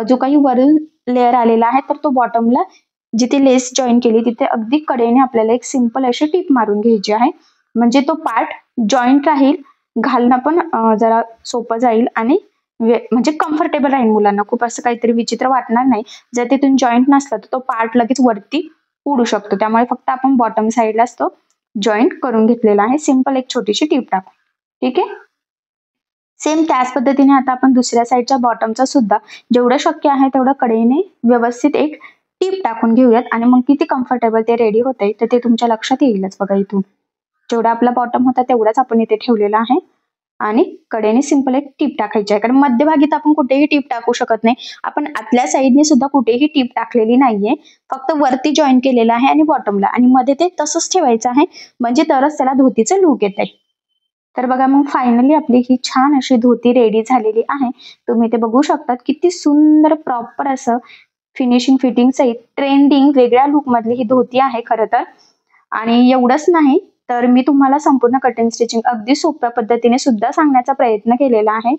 जो काही वरून लेअर आलेला आहे तर तो बॉटमला जिथे लेस जॉईन केली तिथे अगदी कडेने आपल्याला एक सिंपल अशी टीप मारून घ्यायची आहे. म्हणजे तो पार्ट जॉईंट राहील, घालणं पण जरा सोपं जाईल आणि म्हणजे कम्फर्टेबल राहील मुलांना. खूप असं काहीतरी विचित्र वाटणार नाही. जर तिथून जॉईंट नसलं तर तो पार्ट लगेच वरती उडू शकतो. त्यामुळे फक्त आपण बॉटम साईडलाच तो जॉईंट करून घेतलेला आहे. सिंपल एक छोटीशी टीप टाकू. ठीक आहे. सेम त्याच पद्धतीने आता आपण दुसऱ्या साईडच्या बॉटमचा सुद्धा जेवढं शक्य आहे तेवढं कडेने व्यवस्थित एक टीप टाकून घेऊयात आणि मग किती कम्फर्टेबल ते रेडी होते तर ते तुमच्या लक्षात येईलच बघा. इथून जेवढा आपला बॉटम होता तेवढाच आपण इथे ठेवलेला आहे आणि कडेने सिंपल एक टीप टाकायची आहे. कारण मध्यभागी आपण कुठेही टीप टाकू शकत नाही. आपण आतल्या साईडने सुद्धा कुठेही टीप टाकलेली नाहीये. फक्त वरती जॉईन केलेलं आहे आणि बॉटमला, आणि मध्ये ते तसंच ठेवायचं आहे, म्हणजे तरच त्याला धोतीचं लुक येत आहे. तर बघा मग फायनली आपली ही छान अशी धोती रेडी झालेली आहे. तुम्ही ते बघू शकतात किती सुंदर प्रॉपर असं फिनिशिंग फिटिंग सहित ट्रेंडिंग वेगळ्या लुक मधली ही धोती आहे खरं तर. आणि एवढंच नाही तर मी तुम्हाला संपूर्ण कटिंग स्टिचिंग अगदी सोप्या पद्धतीने सुद्धा सांगण्याचा प्रयत्न केलेला आहे.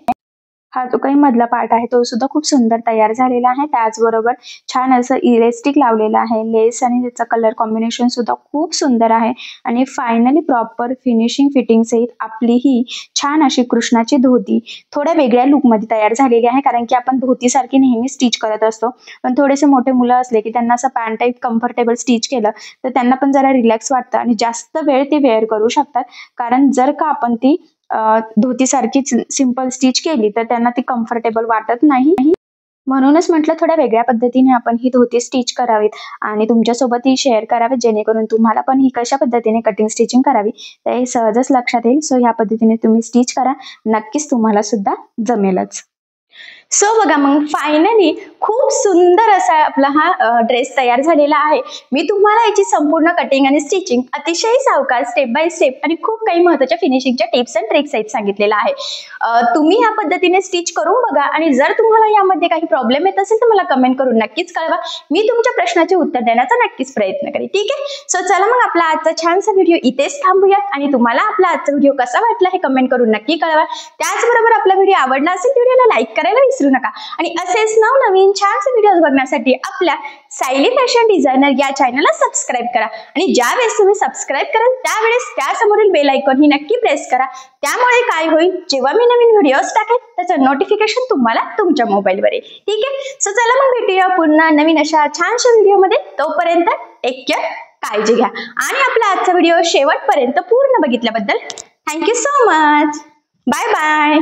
हा जो काही मधला पार्ट आहे तो सुद्धा खूप सुंदर तयार झालेला आहे. त्याचबरोबर छान असं इलेस्टिक लावलेलं आहे, लेस आणि त्याचा कलर कॉम्बिनेशन सुद्धा खूप सुंदर आहे. आणि फायनली प्रॉपर फिनिशिंग फिटिंग सहित आपली ही छान अशी कृष्णाची धोती थोड्या वेगळ्या लुकमध्ये तयार झालेली आहे. कारण की आपण धोतीसारखी नेहमी स्टिच करत असतो, पण थोडेसे मोठे मुलं असले की त्यांना असं पॅन्ट टाईप कम्फर्टेबल स्टिच केलं तर त्यांना पण जरा रिलॅक्स वाटतं आणि जास्त वेळ ते वेअर करू शकतात. कारण जर का आपण ती धोती सारखीच सिंपल स्टिच केली तर त्यांना ती कम्फर्टेबल वाटत नाही. म्हणूनच म्हटलं थोड्या वेगळ्या पद्धतीने आपण ही धोती स्टिच करावीत आणि तुमच्यासोबत ही शेअर करावीत, जेणेकरून तुम्हाला पण ही कशा पद्धतीने कटिंग स्टिचिंग करावी ते सहजच लक्षात येईल. सो ह्या पद्धतीने तुम्ही स्टिच करा, नक्कीच तुम्हाला सुद्धा जमेलच. सो बघा मग फायनली खूप सुंदर असा आपला हा ड्रेस तयार झालेला आहे. मी तुम्हाला याची संपूर्ण कटिंग आणि स्टिचिंग अतिशय सावकाश स्टेप बाय स्टेप आणि खूप काही महत्त्वाच्या फिनिशिंगच्या टिप्स अँड ट्रिक्स आहेत सांगितलेलं आहे. तुम्ही या पद्धतीने स्टिच करून बघा आणि जर तुम्हाला यामध्ये काही प्रॉब्लेम येत असेल तर मला कमेंट करून नक्कीच कळवा. मी तुमच्या प्रश्नाचे उत्तर देण्याचा नक्कीच प्रयत्न करेन. ठीक आहे. सो चला मग आपला आजचा छानसा व्हिडिओ इथेच थांबूयात आणि तुम्हाला आपला आजचा व्हिडिओ कसा वाटला हे कमेंट करून नक्की कळवा. त्याचबरोबर आपला व्हिडिओ आवडला असेल तर व्हिडिओला लाईक करायला विसरू नका आणि असेच नवनवीन छानसे व्हिडिओज बघण्यासाठी आपल्या सायली फॅशन डिझायनर या चॅनलला सबस्क्राईब करा आणि ज्या वेळेस तुम्ही सबस्क्राईब कराल त्यावेळेस त्यासमोरील बेल आयकॉन ही नक्की प्रेस करा. त्यामुळे काय होईल, जेव्हा मी नवीन व्हिडिओज टाकेल त्याचं नोटिफिकेशन तुम्हाला तुमच्या मोबाईलवर येईल. ठीक आहे. सो चला मग भेटूया पुन्हा नवीन अशा छानशा व्हिडिओमध्ये. तोपर्यंत टेक केअर, काळजी घ्या आणि आपला आजचा व्हिडिओ शेवटपर्यंत पूर्ण बघितल्याबद्दल thank you so much. Bye bye.